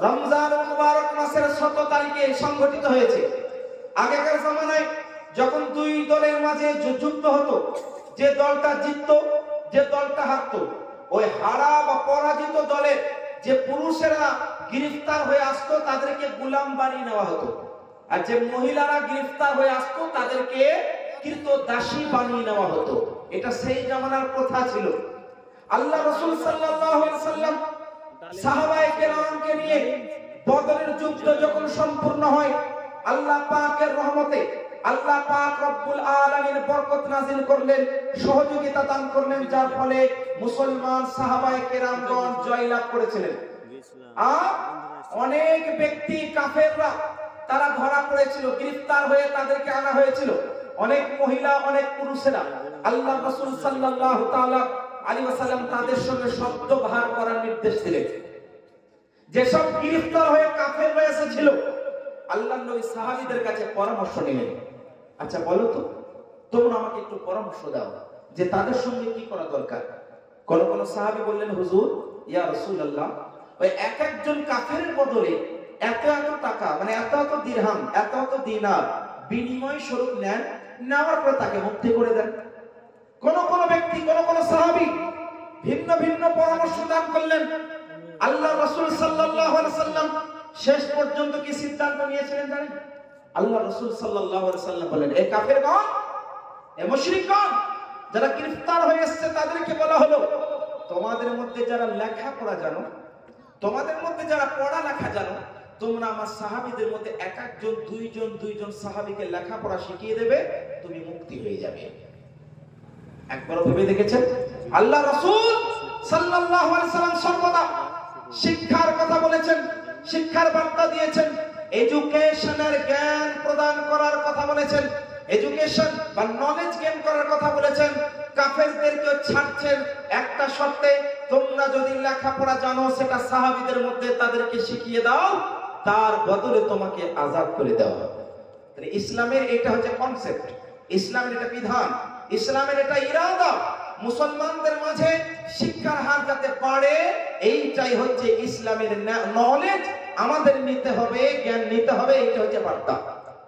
রমজান মুবারক মাসের 17 তারিখে সংঘটিত হয়েছে। আগেকার জামানায় যখন দুই দলের মাঝে যুদ্ধ হতো, যে দলটা জিততো যে দলটা হারতো, ওই হারা বা পরাজিত দলের যে পুরুষেরা গ্রেফতার হয়ে আসতো তাদেরকে গোলাম বানিয়ে নেওয়া হতো, আর যে মহিলারা গ্রেফতার হয়ে আসতো তাদেরকে ক্রীতদাসী বানিয়ে নেওয়া হতো। এটা সেই জামানার প্রথা ছিল। আল্লাহ রাসূল সাল্লাল্লাহু আলাইহি সাল্লাম সাহাবায়ে কেরামকে নিয়ে বদরের যুদ্ধ যখন সম্পূর্ণ হয়, আল্লাহ পাকের রহমতে আল্লাহ পাক রব্বুল আলামিন বরকত নাযিল করলেন, সহযোগিতা দান করলেন, যার ফলে মুসলমান সাহাবায়ে কেরামগণ জয়লাভ করেছিলেন। আর অনেক ব্যক্তি কাফেররা তারা ধরা পড়েছিল, গ্রেফতার হয়ে তাদেরকে আনা হয়েছিল। অনেক মহিলা, অনেক পুরুষেরা আল্লাহ রাসূল সাল্লাল্লাহু তাআলা আলাইহি ওয়াসাল্লাম তাদের সঙ্গে শব্দ ব্যবহার করার নির্দেশ দিলেন। যেসব গ্রেফতার হয়ে কাফেররা এসেছিল, আল্লাহর নবী সাহাবীদের কাছে পরামর্শ নিলেন, আচ্ছা বলো তো, তোমরা আমাকে একটু পরামর্শ দাও যে তাদের সঙ্গে কি করা দরকার। কোন কোন সাহাবী বললেন, হুজুর ইয়া রাসূলুল্লাহ, ওই এক একজন কাফেরের বদলে এত এত টাকা, মানে এত এত দিরহাম, এত এত দিনার বিনিময় স্বরূপ নেন, নেওয়ার পর তাকে মুক্তি করে দেন। কোন কোন ব্যক্তি, কোন কোন সাহাবী ভিন্ন ভিন্ন পরামর্শ দান করলেন। আল্লাহ রাসূল সাল্লাল্লাহু আলাইহি সাল্লাম শেষ পর্যন্ত কি সিদ্ধান্ত নিয়েছিলেন জানেন? আল্লাহ রাসূল সাল্লাল্লাহু আলাইহি সাল্লাম বলেন, এই কাফেরগণ, এই মুশরিকগণ যারা গ্রেফতার হয়ে এসেছে তাদেরকে বলা হলো, তোমাদের মধ্যে যারা লেখাপড়া জানো, তোমাদের মধ্যে যারা পড়া লেখা জানো, তোমরা আমার সাহাবীদের মধ্যে এক একজন দুইজন সাহাবীকে লেখাপড়া শিখিয়ে দেবে, তুমি মুক্তি হয়ে যাবে। একবার ভেবে দেখেছেন? আল্লাহ রাসূল সাল্লাল্লাহু আলাইহি সাল্লাম সর্বদা শিক্ষার কথা বলেছেন, শিক্ষার বার্তা দিয়েছেন, এডুকেশনের জ্ঞান প্রদান করার কথা বলেছেন, এডুকেশন বা নলেজ গেইন করার কথা বলেছেন। কাফেরদেরকে ছাড়ছেন একটা শর্তে, তোমরা যদি লেখাপড়া জানো সেটা সাহাবীদের মধ্যে তাদেরকে শিখিয়ে দাও, তার বদলে তোমাকে আযাদ করে দেওয়া হবে। তাহলে ইসলামের এটা হচ্ছে কনসেপ্ট, ইসলামের এটা বিধান, ইসলামের এটা ইরাদা। মুসলমানদের মাঝে শিক্ষার হার যাতে বাড়ে, এইটাই হচ্ছে ইসলামের নলেজ আমাদের নিতে হবে, জ্ঞান নিতে হবে, এটা হচ্ছে বার্তা,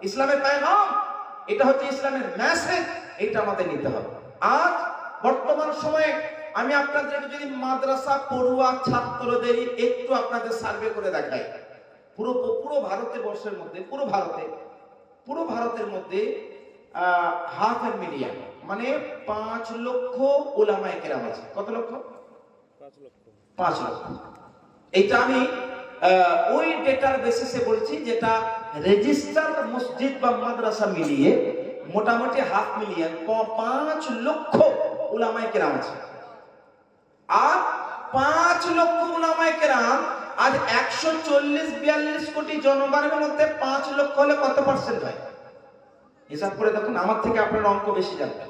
ইসলামের পেগাম, এটা হচ্ছে ইসলামের মেসেজ, এটা আমাদের নিতে হবে। আজ বর্তমান সময়ে আমি আপনাদের যদি মাদ্রাসা পড়ুয়া ছাত্রদের একটু আপনাদের সার্ভে করে দেখাই, পুরো ভারতবর্ষের মধ্যে, পুরো ভারতের মধ্যে হাফ এন্ড মিডিয়াম মানে 5 লক্ষ উলামায়ে কেরাম আছে। কত লক্ষ? 5 লক্ষ। এটা আমি ওই ডেটার বেসিসে বলছি, যেটা রেজিস্টার মসজিদ বা মাদ্রাসা মিলিয়ে মোটামুটি হাফ মিলিয়ন, 5 লক্ষ উলামায়ে কেরাম আছে। আর 5 লক্ষ উলামায়ে কেরাম আজ 140-42 কোটি জনগণের মধ্যে 5 লক্ষ হলে কত পার্সেন্ট হয়? হিসাব করে দেখুন, আমার থেকে আপনার অঙ্ক বেশি জানবেন।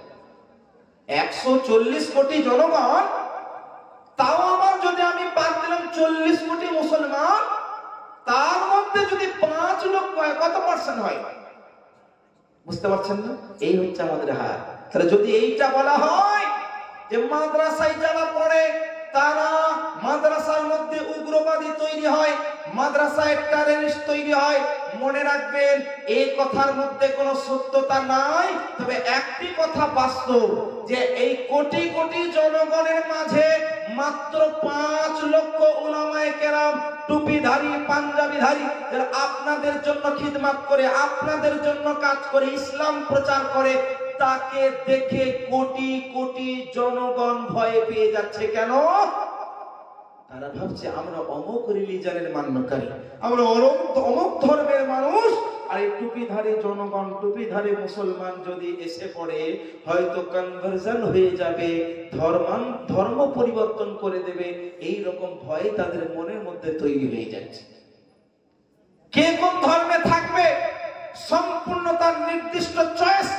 140 কোটি জনগণ, তাও আমার যদি আমি বাদ দিলাম 40 কোটি মুসলমান, তার মধ্যে যদি 5 লক্ষ হয় কত পার্সেন্ট হয়? বুঝতে পারছেন না? এই হচ্ছে আমাদের হার। তাহলে যদি এইটা বলা হয় যে মাদ্রাসায় যারা পড়ে তারা মাদ্রাসার মধ্যে উগ্রবাদী তৈরি হয়, মাদ্রাসায় টেররিস্ট তৈরি হয়, মনে রাখবেন এই কথার মধ্যে কোনো সত্যতা নাই। তবে একটি কথা বাস্তব, যে এই কোটি কোটি জনগণের মাঝে মাত্র 5 লক্ষ উলামায়ে কেরাম টুপিধারী, পাঞ্জাবিধারী, যারা আপনাদের জন্য খিদমত করে, আপনাদের জন্য কাজ করে, ইসলাম প্রচার করে, তাকে দেখে কোটি কোটি জনগণ ভয় পেয়ে যাচ্ছে। কেন? তারা ভাবছে আমরা অমুক রিলিজনের মান্যকারী, আমরা অমুক ধর্মের মানুষ, আর এই টুপিধারী জনগণ, টুপিধারী মুসলমান যদি এসে পড়ে হয়তো কনভার্সন হয়ে যাবে, ধর্ম পরিবর্তন করে দেবে, এই রকম ভয় তাদের মনের মধ্যে তৈরি হয়ে যাচ্ছে। কে কোন ধর্মে থাকবে সম্পূর্ণ তার নির্দিষ্ট চয়েস,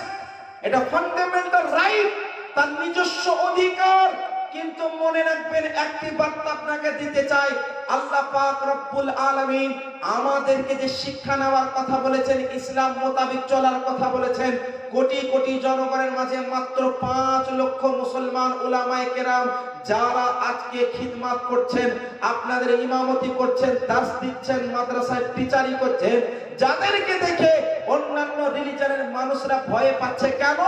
এটা ফান্ডামেন্টাল রাইট, তার নিজস্ব অধিকার। কিন্তু মনে রাখবেন, একটি বার্তা আপনাকে দিতে চাই, আল্লাহ পাক রব্বুল আলামিন আমাদেরকে যে শিক্ষা নেওয়ার কথা বলেছেন, ইসলাম মোতাবেক চলার কথা বলেছেন, কোটি কোটি জনগণের মাঝে মাত্র 5 লক্ষ মুসলমান উলামায়ে কেরাম যারা আজকে খিদমত করছেন, আপনাদের ইমামতি করছেন, দার্স দিচ্ছেন, মাদ্রাসায় টিচারি করছেন, যাদেরকে দেখে অন্যান্য রিলিজনের মানুষরা ভয় পাচ্ছে কেন?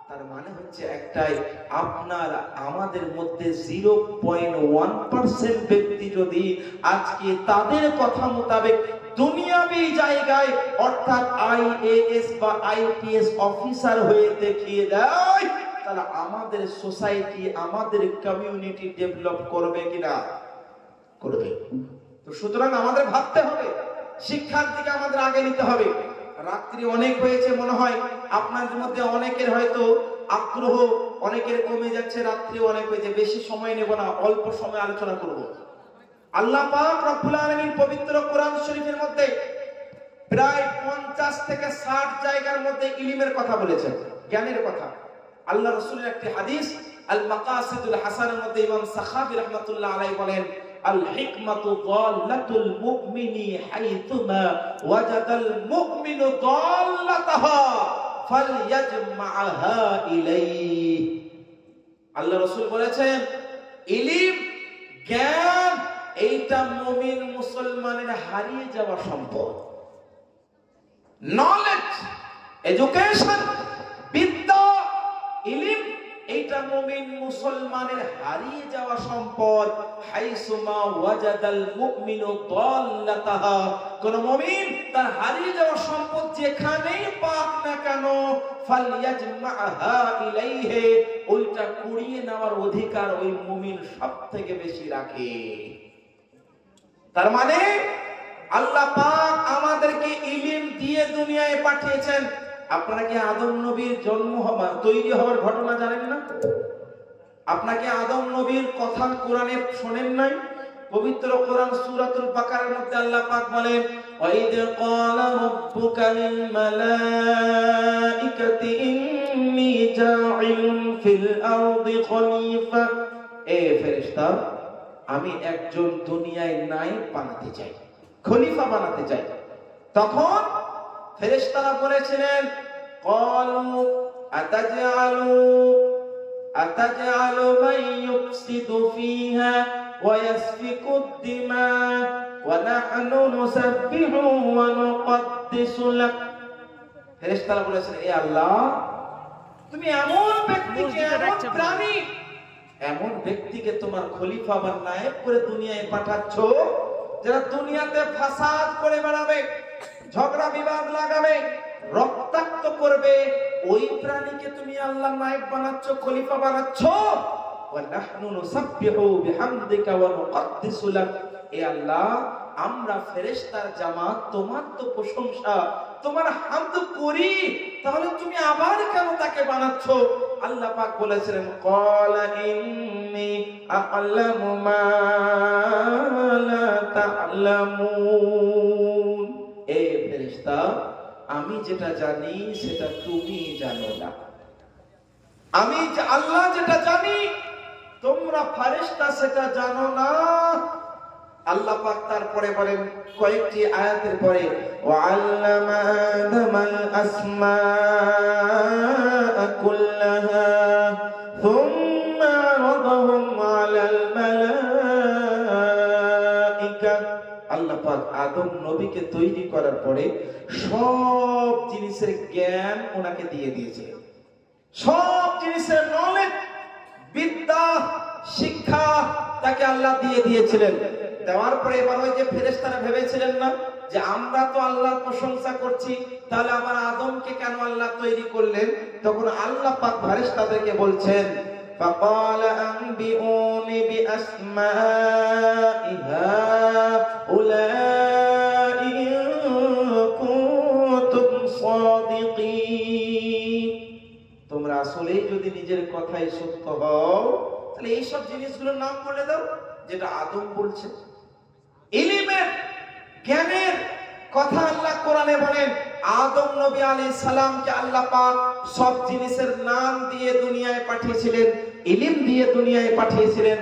তার মানে হচ্ছে একটাই, আপনারা আমাদের মধ্যে 0.1% ব্যক্তি যদি আজকে তাদের কথা মোতাবেক দুনিয়াবি জায়গায় অর্থাৎ আইএএস বা আইপিএস অফিসার হয়ে দেখিয়ে দেয়, তাহলে আমাদের সোসাইটি, আমাদের কমিউনিটি ডেভেলপ করবে কিনা? করবে। তো সুতরাং আমাদের ভাবতে হবে, শিক্ষার দিকে আমাদের আগে নিতে হবে। রাত্রি অনেক হয়েছে, মনে হয় আপনাদের মধ্যে অনেকের হয়তো আগ্রহ অনেকের কমে যাচ্ছে, রাত্রি অনেক হয়েছে, বেশি সময় নেব না, অল্প সময় আলোচনা করব। আল্লাহ পাক রব্বুল আলামিন পবিত্র কোরআন শরীফের মধ্যে প্রায় 50 থেকে 60 জায়গার মধ্যে ইলমের কথা বলেছেন, জ্ঞানের কথা। আল্লাহ রাসূলের একটি হাদিস আল মাকাসিদুল হাসানের মধ্যে ইমাম সাখাবী রাহমাতুল্লাহ আলাইহি বলেন, আল হিকমাতু দাল্লাতুল মুমিনি হাইতুমা ওয়াজাদাল মুমিনু দাল্লাতাহা ফালইয়াজমাআহা ইলাইহি। আল্লাহ রাসূল বলেছেন, ইলম, জ্ঞান, এইটা মুমিন মুসলমানের হারিয়ে যাওয়া সম্পদ। নলেজ, এডুকেশন, বিদ্যা, ইলম, এইটা মুমিন মুসলমানের হারিয়ে যাওয়া সম্পদ। হাইসুমা ওয়াজাদাল মুমিনু দাল্লাতাহা, কোন মুমিন তার হারিয়ে যাওয়া সম্পদ যেখানেই পাক না কেন, ফালইয়াজমাআহা ইলাইহি, ওইটা কুড়িয়ে নেওয়ার অধিকার ওই মুমিন সবথেকে বেশি রাখে। তার মানে আল্লাহ পাক আমাদেরকে ইলম দিয়ে দুনিয়ায় পাঠিয়েছেন। আপনারা কি আদম নবীর তৈরি হওয়ার ঘটনা জানেন না? আপনাকে আদম নবীর কথা কোরআনে শোনেন নাই? পবিত্র কোরআন সূরাতুল বাকারার মধ্যে আল্লাহ পাক বলেন, ওয়াইদ ক্বালা রাব্বুকা লিল মালাইকাতি ইন্নী জাইলুন ফিল আরদি খলিফা, এ ফেরেশতা, আমি একজন দুনিয়ায় নায়েব বানাতে চাই, খলিফা বানাতে চাই। তখন ফেরেশতারা বলেছিলেন, ক্বালু আতাজআলু মান ইউফসিদু ফিহা ওয়া ইয়াসফিকুদ দিমা ওয়া নাহনু নুসাব্বিহু ওয়া নুকদ্দিসু লাক। ফেরেশতারা বলেছেন, এ আল্লাহ, তুমি এমন ব্যক্তিকে, এমন প্রাণী, এমন ব্যক্তিকে তোমার খলিফা বা নায়েব করে দুনিয়ায় পাঠাচ্ছ, যারা দুনিয়াতে ফাসাদ করে বেড়াবে, ঝগড়া বিবাদ লাগাবে, রক্তাক্ত করবে, ওই প্রাণীকে তুমি আল্লাহ নায়েব বানাচ্ছ, খলিফা বানাচ্ছ। ওয়া নাহনু নুসাব্বিহু বিহামদিকা ওয়া নুকদ্দিসু লাক, এ আল্লাহ, আমরা ফেরেশতার জামাত তোমার তো প্রশংসা, তোমার হামদ করি, তাহলে তুমি আবার কেন তাকে বানাচ্ছ? আল্লাহ পাক বলেছিলেন, ক্বালা ইন্নী আ'লামু মা লা তা'লামুন, এ ফেরেশতা, আমি যেটা জানি সেটা তুমি জানো না। আমি আল্লাহ যেটা জানি, তোমরা ফেরেশতা সেটা জানো না। আল্লাহ পাক তারপরে বলেন কয়েকটি আয়াতের পরে, ওয়া'আল্লামা আদামাল আসমাআ কুল্লাহা থুম্মা আরাদাহুম আলাল মালাইকা। আল্লাহ পাক আদম নবীকে তৈরি করার পরে সব জিনিসের জ্ঞান ওনাকে দিয়ে দিয়েছে, সব জিনিসের নলেজ, বিদ্যা, শিক্ষা তাকে আল্লাহ দিয়ে দিয়েছিলেন। দেওয়ার পরে এবার ওই যে ফেরেশতারা ভেবেছিলেন না যে আমরা তো আল্লাহর প্রশংসা করছি, তাহলে আবার আদমকে কেন আল্লাহ তৈরি করলেন? তখন আল্লাহ পাক ফেরেশতাদেরকে বলছেন, ফাকালা আনবিউনি বিআসমাই হাউলাই ইন কুনতুম সাদিকিন, তোমরা আসলেই যদি নিজের কথাই সত্য হও, তাহলে এই সব জিনিসগুলোর নাম বলে দাও যেটা আদম বলছে। ইলমের জ্ঞানের কথা আল্লাহ কোরআনে বলেন, আদম নবী আলাইহিস সালামকে আল্লাহ পাক সব জিনিসের নাম দিয়ে দুনিয়ায় পাঠিয়েছিলেন, ইলম দিয়ে দুনিয়ায় পাঠিয়েছিলেন।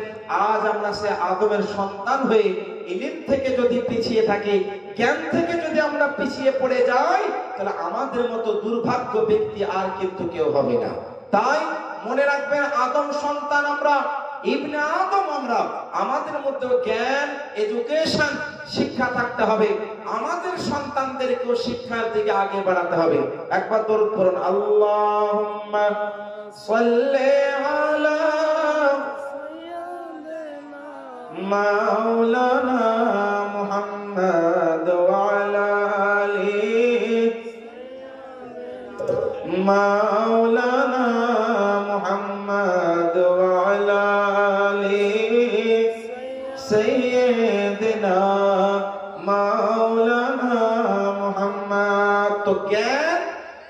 আজ আমরা সে আদমের সন্তান হয়ে ইলম থেকে যদি পিছিয়ে থাকি, জ্ঞান থেকে যদি আমরা পিছিয়ে পড়ে যাই, তাহলে আমাদের মতো দুর্ভাগ্য ব্যক্তি আর কিন্তু কেউ হবে না। তাই মনে রাখবেন, আদম সন্তান আমরা, ইবনে আদম আমরা। আমাদের মধ্যে জ্ঞান, এডুকেশন, শিক্ষা থাকতে হবে। আমাদের সন্তানদেরকেও শিক্ষার দিকে আগে বাড়াতে হবে। একবার দরুদ পড়ুন, আল্লাহুম্মা সাল্লি আলা মাওলানা মুহাম্মদ ওয়া আলা আলি মাওলানা মুহাম্মদ ওয়া আলা আলি সাইয়্যিদিনা মাওলানা মুহাম্মদ। তো জ্ঞান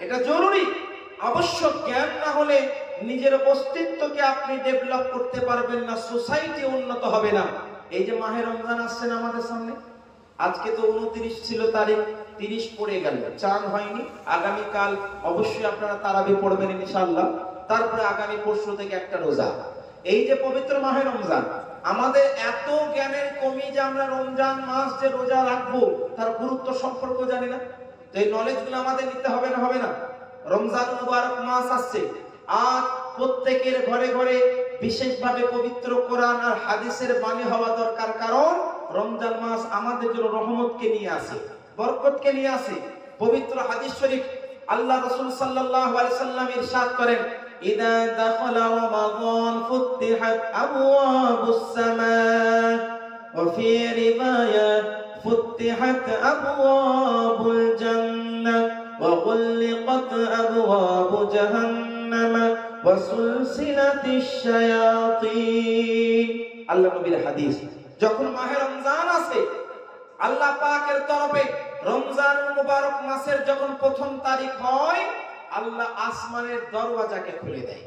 এটা জরুরি, আবশ্যক। জ্ঞান না হলে নিজের অস্তিত্বকে আপনি ডেভেলপ করতে পারবেন না, সোসাইটি উন্নত হবে না। এই যে মাহে রমজান আসছেন আমাদের সামনে, আজকে তো 29 ছিল তারিখ, 30 পড়ে গেল, চাঁদ হয়নি। আগামী কাল অবশ্যই আপনারা তারাবি পড়বেন ইনশাআল্লাহ। তারপরে আগামী পরশু থেকে একটা রোজা। এই যে পবিত্র মাহে রমজান, আমাদের এত জ্ঞানের কমি যে আমরা রমজান মাস যে রোজা রাখবো তার গুরুত্ব সম্পর্কে জানি না। তো এই নলেজগুলো আমাদের নিতে হবে না, হবে না? রমজান মুবারক মাস আসছে, আজ প্রত্যেকের ঘরে ঘরে বিশেষভাবে পবিত্র কোরআন আর হাদিসের বাণী হওয়া দরকার। কারণ রমজান মাস আমাদের জন্য রহমতকে নিয়ে আসে, বরকতকে নিয়ে আসে। পবিত্র হাদিস শরীফ আল্লাহ রাসূল সাল্লাল্লাহু আলাইহি সাল্লাম ইরশাদ করেন, ইদা দাখালা রমাদান ফুতিহাত আবওয়াবুস সামা ওয়া ফি রিওয়ায়া ফুতিহাত আবওয়াবুল জান্নাহ ওয়া গুলিকাত আবওয়াবু জাহান্নাম ওয়া সুলসিলাতিশ শায়াতিন। আল্লাহ নবীর হাদিস। যখন মাহে রমজান আসে, আল্লাহ পাকের তরফে রমজান মুবারক মাসের যখন প্রথম তারিখ হয়, আল্লাহ আসমানের দরওয়াজাকে খুলে দেয়,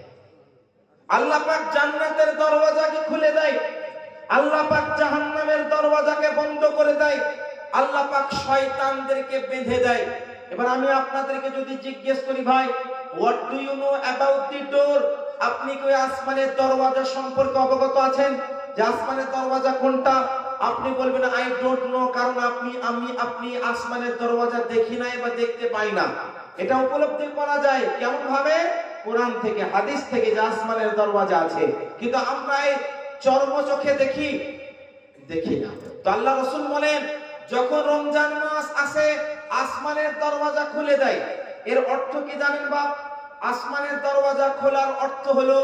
আল্লাহ পাক জান্নাতের দরওয়াজাকে খুলে দেয়, আল্লাহ পাক জাহান্নামের দরওয়াজাকে বন্ধ করে দেয়, আল্লাহ পাক শয়তানদেরকে বেঁধে দেয়। এবার আমি আপনাদেরকে যদি জিজ্ঞেস করি, ভাই, what do you know about the door? আপনি কি আসমানের দরওয়াজা সম্পর্কে অবগত আছেন যে আসমানের দরওয়াজা কোনটা? আপনি বলবেন আই ডোন্ট নো, কারণ আপনি আসমানের দরওয়াজা দেখি নাই বা দেখতে পাই না। এটা উপলব্ধি করা যায় কেমন ভাবে? কোরআন থেকে, হাদিস থেকে, যে আসমানের দরওয়াজা আছে, কিন্তু আমরা এই চর্ম চোখে দেখি না। তো আল্লাহ রাসূল বলেন, যখন রমজান মাস আসে আসমানের দরওয়াজা খুলে দেয়। এর অর্থ কি জানেন বাপ? আসমানের দরওয়াজা খোলার অর্থ হলো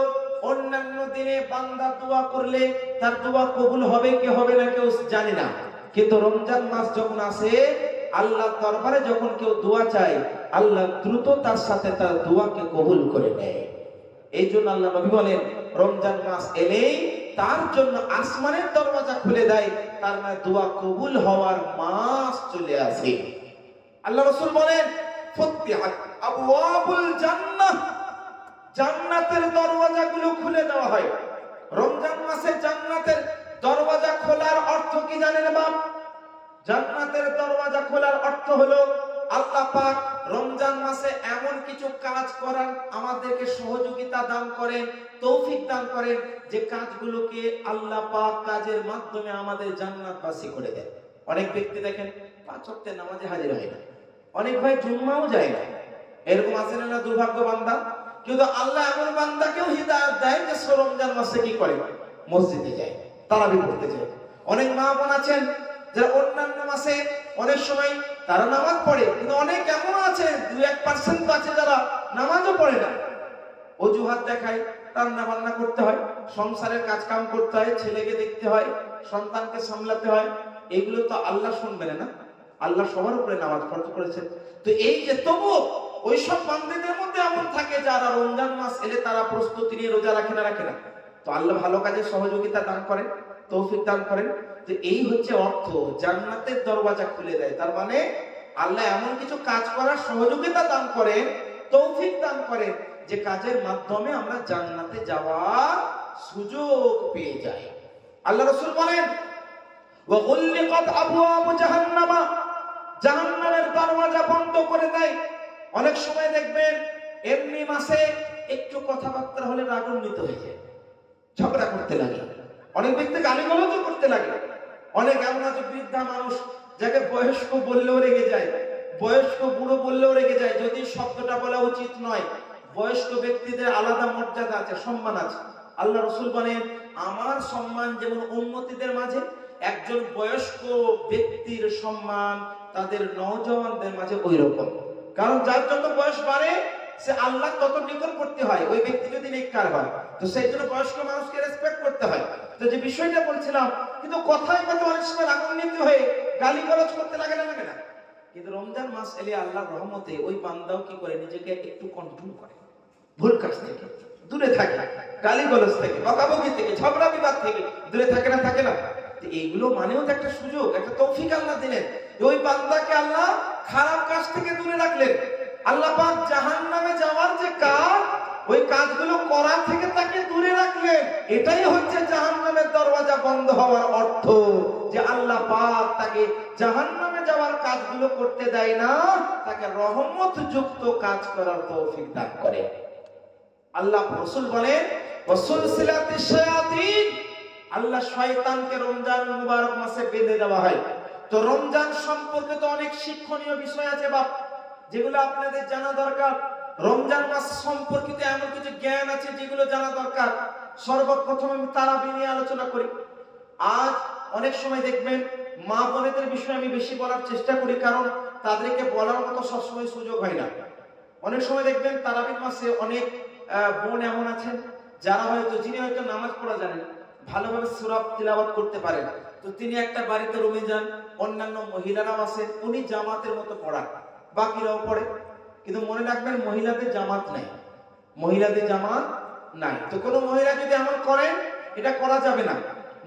অন্যান্য দিনে বান্দা দোয়া করলে তার দোয়া কবুল হবে কি হবে না কেউ জানে না, কিন্তু রমজান মাস যখন আসে, আল্লাহর দরবারে যখন কেউ দোয়া চায়, আল্লাহ দ্রুত তার সাথে তার দোয়াকে কবুল করে নেয়। এই জন্য আল্লাহ নবী বলেন, রমজান মাস এলেই তার জন্য আসমানের দরওয়াজা খুলে দেয়, তার মানে দোয়া কবুল হওয়ার মাস চলে আসে। আল্লাহ রাসূল বলেন, ফুতিহাত আবওয়াবুল জান্নাহ, জান্নাতের দরওয়াজাগুলো খুলে দেওয়া হয়। রমজান মাসে জান্নাতের দরওয়াজা খোলার অর্থ কি জানেন বাপ? জান্নাতের দরওয়াজা খোলার অর্থ হলো আল্লাহ পাক রমজান মাসে এমন কিছু কাজ করার আমাদেরকে সহযোগিতা দান করেন, তৌফিক দান করেন, যে কাজগুলোকে আল্লাহ পাক কাজের মাধ্যমে আমাদের জান্নাতবাসী করে দেন। অনেক ব্যক্তি দেখেন 5 ওয়াক্তের নামাজে হাজির হয় না, অনেক ভাই জুম্মাও যায় না, এরকম আছে না দুর্ভাগ্য বান্দা? কিন্তু আল্লাহ এমন বান্দাকেও হিদায়াত দেয় যে রমজান মাসে কি করে? মসজিদে যায়, তারাবি পড়তে যায়। অনেক মা বোন আছেন যারা অন্যান্য মাসে অনেক সময় তারা নামাজ পড়ে, কিন্তু অনেক এমন আছে 2-1% তো আছে যারা নামাজও পড়ে না, অজুহাত দেখায়, রান্না বান্না করতে হয়, সংসারের কাজ কাম করতে হয়, ছেলেকে দেখতে হয়, সন্তানকে সামলাতে হয়। এগুলো তো আল্লাহ শুনবেন না, আল্লাহ সবার উপরে নামাজ ফরজ করেছেন। তো এই যে তবু ওইসব বান্দাদের মধ্যে এমন থাকে যারা রমজান মাস এলে তারা প্রস্তুতি নিয়ে রোজা রাখে না, তো আল্লাহ ভালো কাজে সহযোগিতা দান করেন, তৌফিক দান করেন। তো এই হচ্ছে অর্থ, জান্নাতের দরওয়াজা খুলে দেয়। তার মানে আল্লাহ এমন কিছু কাজ করার সহযোগিতা দান করেন, তৌফিক দান করেন, যে কাজের মাধ্যমে আমরা জান্নাতে যাওয়ার সুযোগ পেয়ে যাই। আল্লাহ রাসূল বলেন, ওয়া গুল্লিকাত আবওয়াবু জাহান্নামা, জাহান্নামের দরওয়াজা বন্ধ করে দেয়। অনেক সময় দেখবেন এমনি মাসে একটু কথাবার্তা হলে রাগান্বিত হয়ে যায়, ঝগড়া করতে লাগে, অনেক ব্যক্তি গালিগালাজ করতে লাগে। অনেক এমন আছে বৃদ্ধা মানুষ যাকে বয়স্ক বললেও রেগে যায়, বয়স্ক বুড়ো বললেও রেগে যায়, যদি শব্দটা বলা উচিত নয়। বয়স্ক ব্যক্তিদের আলাদা মর্যাদা আছে, সম্মান আছে। আল্লাহ রাসূল বলেন, আমার সম্মান যেমন উম্মতীদের মাঝে, একজন বয়স্ক ব্যক্তির সম্মান তাদের নওজওয়ানদের মাঝে ওই রকম। কারণ যার যত বয়স বাড়ে সে আল্লাহ তত নিকটবর্তী হয়, ওই ব্যক্তি যদি নেককার হয়। তো সেই জন্য বয়স্ক মানুষকে রেসপেক্ট করতে হয়। তো যে বিষয়টা বলছিলাম, কিন্তু কথায় কথা অনেক সময় রাগান্বিত হয়ে গালিগালাজ করতে লাগে না, লাগে না। কিন্তু রমজান মাস এলে আল্লাহর রহমতে ওই বান্দাও কি করে, নিজেকে একটু কন্ট্রোল করে, ভুল কাজ থেকে দূরে থাকে, গালিগালাজ থেকে, বকাবকি থেকে, ঝগড়া বিবাদ থেকে দূরে থাকে না, থাকে না। এইগুলো মানেও তো একটা সুযোগ, একটা তৌফিক আল্লাহ দিলেন। ওই বান্দাকে আল্লাহ খারাপ কাজ থেকে দূরে রাখলেন। আল্লাহ পাক জাহান্নামে যাওয়ার যে কাজ, ওই কাজগুলো করা থেকে তাকে দূরে রাখলেন। এটাই হচ্ছে জাহান্নামের দরওয়াজা বন্ধ হওয়ার অর্থ, যে আল্লাহ পাক তাকে জাহান্নামে যাওয়ার কাজগুলো করতে দেয় না, তাকে রহমত যুক্ত কাজ করার তৌফিক দান করে। আল্লাহ রাসূল বলেন, ওয়াসুলসিলাতিশ শায়াতিন, আল্লাহ শয়তানকে রমজান মুবারক মাসে বেঁধে দেওয়া হয়। তো রমজান সম্পর্কে তো অনেক শিক্ষণীয় বিষয় আছে বাপ, যেগুলো আপনাদের জানা দরকার। রমজান মাস সম্পর্কিত এমন কিছু জ্ঞান আছে যেগুলো জানা দরকার। সর্বপ্রথম আমি তারাবি নিয়ে আলোচনা করি। আজ অনেক সময় দেখবেন মা বোনেদের বিষয়ে আমি বেশি বলার চেষ্টা করি, কারণ তাদেরকে বলার মতো সবসময় সুযোগ হয় না। অনেক সময় দেখবেন তারাবির মাসে অনেক বোন এমন আছেন যারা যিনি হয়তো নামাজ পড়া জানেন, ভালোভাবে সূরা তিলাওয়াত করতে পারেন, তো তিনি একটা বাড়িতে রুমে যান, অন্যান্য মহিলারাও আছে, উনি জামাতের মতো পড়ান, বাকিরাও পড়ে। কিন্তু মনে রাখবেন মহিলাদের জামাত নাই, মহিলাদের জামাত নাই। তো কোনো মহিলা যদি এমন করেন, এটা করা যাবে না।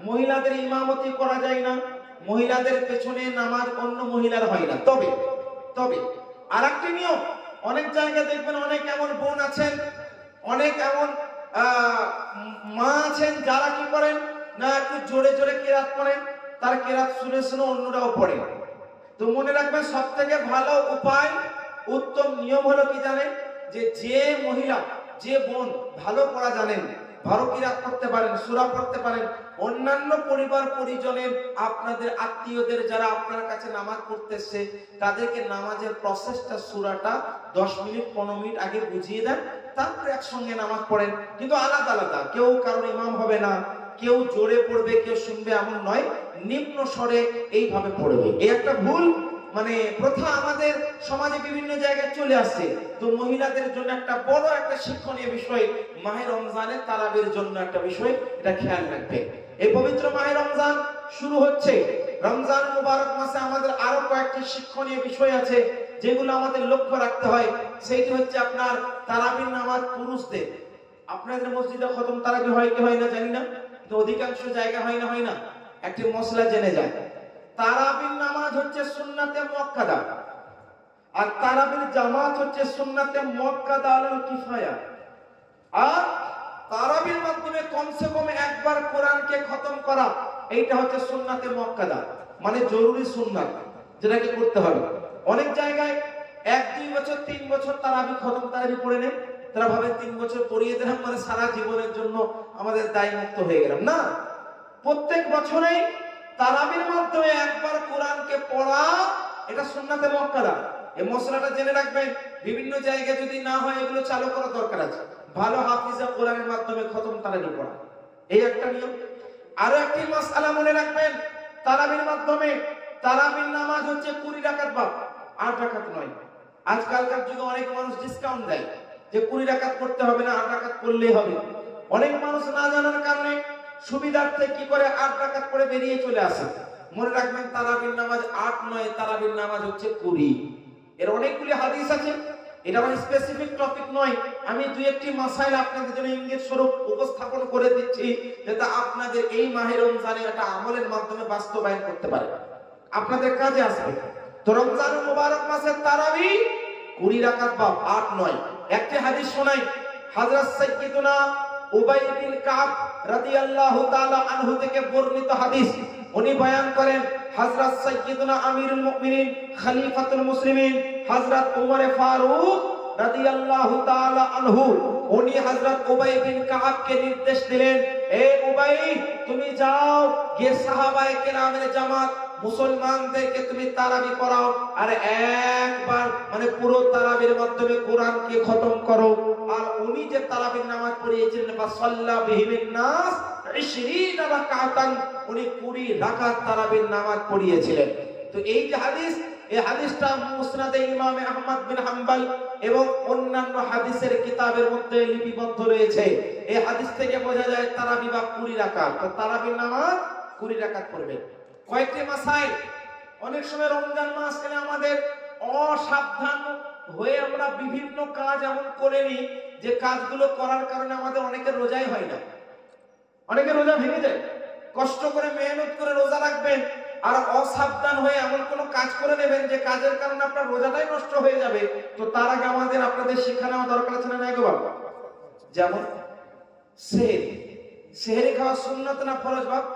মহিলাদের ইমামতি করা যায় না, মহিলাদের পেছনে নামাজ অন্য মহিলার হয় না। তবে তবে আরেকটি নিয়ম, অনেক জায়গায় দেখবেন অনেক এমন বোন আছেন, অনেক এমন মা আছেন যারা কি করেন না, একটু জোরে জোরে কেরাত পড়েন, তার কেরাত শুনে শুনে অন্যরাও পড়ে। তো মনে রাখবেন সব থেকে ভালো উপায়, উত্তম নিয়ম হলো কি জানেন, যে মহিলা, যে বোন ভালো পড়া জানেন, ভালো কিরাত পড়তে পারেন, সূরা পড়তে পারেন, অন্যান্য পরিবার পরিজনের, আপনাদের আত্মীয়দের যারা আপনার কাছে নামাজ পড়তেছে, তাদেরকে নামাজের প্রসেসটা, সূরাটা 10 মিনিট 15 মিনিট আগে বুঝিয়ে দেন, তারপরে একসঙ্গে নামাজ পড়েন। কিন্তু আলাদা আলাদা, কেউ কারণ ইমাম হবে না, কেউ জোরে পড়বে, কেউ শুনবে, এমন নয়, নিম্ন স্বরে এইভাবে পড়বে। এই একটা ভুল মানে প্রথা আমাদের সমাজে বিভিন্ন জায়গায় চলে আসছে। তো মহিলাদের জন্য একটা বড় একটা শিক্ষণীয় বিষয়, মাহে রমজানের তারাবির জন্য একটা বিষয়, এটা খেয়াল রাখবেন। এই পবিত্র মাহে রমজান শুরু হচ্ছে, রমজান মুবারক মাসে আমাদের আরো কয়েকটি শিক্ষণীয় বিষয় আছে যেগুলো আমাদের লক্ষ্য রাখতে হয়। সেইটি হচ্ছে আপনার তারাবির নামাজ পুরুষদের। আপনাদের মসজিদে খতম তারাবি হয় কি হয় না জানি না, তো অধিকাংশ জায়গা হয় না। একটি মশলা জেনে যায়, তারাবির নামাজ হচ্ছে সুন্নাতে মুআক্কাদা, আর তারাবির জামাত হচ্ছে সুন্নাতে মুআক্কাদা আলাল কিফায়া। আর তারাবির মাধ্যমে কমসে কম একবার কোরআনকে খতম করা, এইটা হচ্ছে সুন্নাতে মুআক্কাদা, মানে জরুরি সুন্নাত, যেটাকে করতে হবে। অনেক জায়গায় 1-2 বছর 3 বছর তারাবি খতম তারাবি পড়ে নেন, তারা ভাবে 3 বছর পড়িয়ে দিলাম মানে সারা জীবনের জন্য আমাদের দায়মুক্ত হয়ে গেলাম। না, প্রত্যেক বছরেই তারাবির মাধ্যমে একবার কোরআনকে পড়া, এটা সুন্নাতে মুআক্কাদা। এই মশলাটা জেনে রাখবেন, বিভিন্ন জায়গায় যদি না হয় এগুলো চালু করা দরকার আছে। ভালো হাফিজা কোরআনের মাধ্যমে খতম তারাবি পড়া, এই একটা নিয়ম। আরো একটি মাসআলা মনে রাখবেন, তারাবির মাধ্যমে, তারাবির নামাজ হচ্ছে 20 রাকাত বা 8 রাকাত নয়। আজকালকার যুগে অনেক মানুষ ডিসকাউন্ট দেয় যে 20 রাকাত করতে হবে না, 8 রাকাত করলেই হবে। অনেক মানুষ না জানার কারণে সুবিধার্থে কি করে 8 রাকাত করে বেরিয়ে চলে আসে। মনে রাখবেন তারাবির নামাজ 8 নয়, তারাবির নামাজ হচ্ছে 20। এর অনেকগুলি হাদিস আছে, এটা আমার স্পেসিফিক টপিক নয়। আমি 2-1টি মাসাইল আপনাদের জন্য ইঙ্গিত স্বরূপ উপস্থাপন করে দিচ্ছি, যাতে আপনাদের এই মাহে রমজানে একটা আমলের মাধ্যমে বাস্তবায়ন করতে পারে, আপনাদের কাজে আসবে। তো রমজান মুবারক মাসের তারাবি 20 রাকাত বা 8 নয়। একটি হাদিস শোনাই, হযরত সাইয়্যিদুনা উবাই বিন কাব রাদিয়াল্লাহু তাআলা আনহু থেকে বর্ণিত হাদিস। উনি বয়ান করেন হযরত সাইয়্যিদুনা আমিরুল মুমিনিন খলিফাতুল মুসলিমিন হযরত ওমর ফারুক রাদিয়াল্লাহু তাআলা আনহু উনি হযরত উবাই বিন কাবকে নির্দেশ দিলেন, এ উবাই তুমি যাও গিয়ে সাহাবায়ে কেরামের জামাত মুসলমানদেরকে তুমি তারাবি পড়াও আর একবার মানে পুরো তারাবির মাধ্যমে কোরআনকে খতম করো। আর উনি যে তারাবির নামাজ পড়িয়েছিলেন বা সাল্লা বিহিমিন নাস 20 রাকাতান, উনি 20 রাকাত তারাবির নামাজ পড়িয়েছিলেন। তো এই যে হাদিস, এই হাদিসটা মুসনাদে ইমাম আহমদ বিন হাম্বল এবং অন্যান্য হাদিসের কিতাবের মধ্যে লিপিবদ্ধ রয়েছে। এই হাদিস থেকে বোঝা যায় তারাবি বা 20 রাকাত, তো তারাবির নামাজ 20 রাকাত পড়বে। কয়েকটি মাসাইল, অনেক সময় রমজান মাস এলে আমাদের অসাবধান হয়ে আমরা বিভিন্ন কাজ এমন করে নি যে কাজগুলো করার কারণে আমাদের অনেকের রোজাই হয় না, অনেকের রোজা ভেঙে যায়। কষ্ট করে মেহনত করে রোজা রাখবেন আর অসাবধান হয়ে এমন কোনো কাজ করে নেবেন যে কাজের কারণে আপনার রোজাটাই নষ্ট হয়ে যাবে। তো তার আগে আমাদের আপনাদের শিক্ষা নেওয়া দরকার আছে না গো বাবা? যেমন সেহরি, সেহরি খাওয়া সুন্নাত না ফরজ বাবা?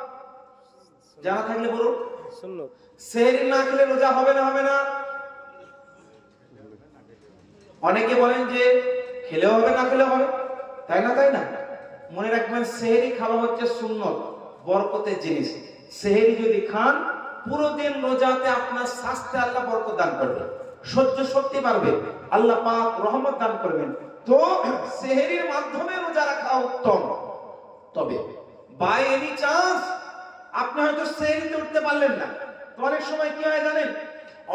জানা থাকলে বলুন। সুন্নাত। সেহরি না খেলে রোজা হবে না? হবে না? অনেকে বলেন যে খেলেও হবে না খেলেও হবে, তাই না? তাই না? মনে রাখবেন সেহরি খাওয়া হচ্ছে সুন্নত, বরকতের জিনিস। সেহরি যদি খান পুরো দিন রোজাতে আপনার স্বাস্থ্যে আল্লাহ বরকত দান করবে, সহ্য শক্তি বাড়বে, আল্লাহ পাক রহমত দান করবেন। তো সেহরির মাধ্যমে রোজা রাখা উত্তম। তবে বাই এনি চান্স আপনি হয়তো সেহরিতে উঠতে পারলেন না, তো অনেক সময় কি হয় জানেন?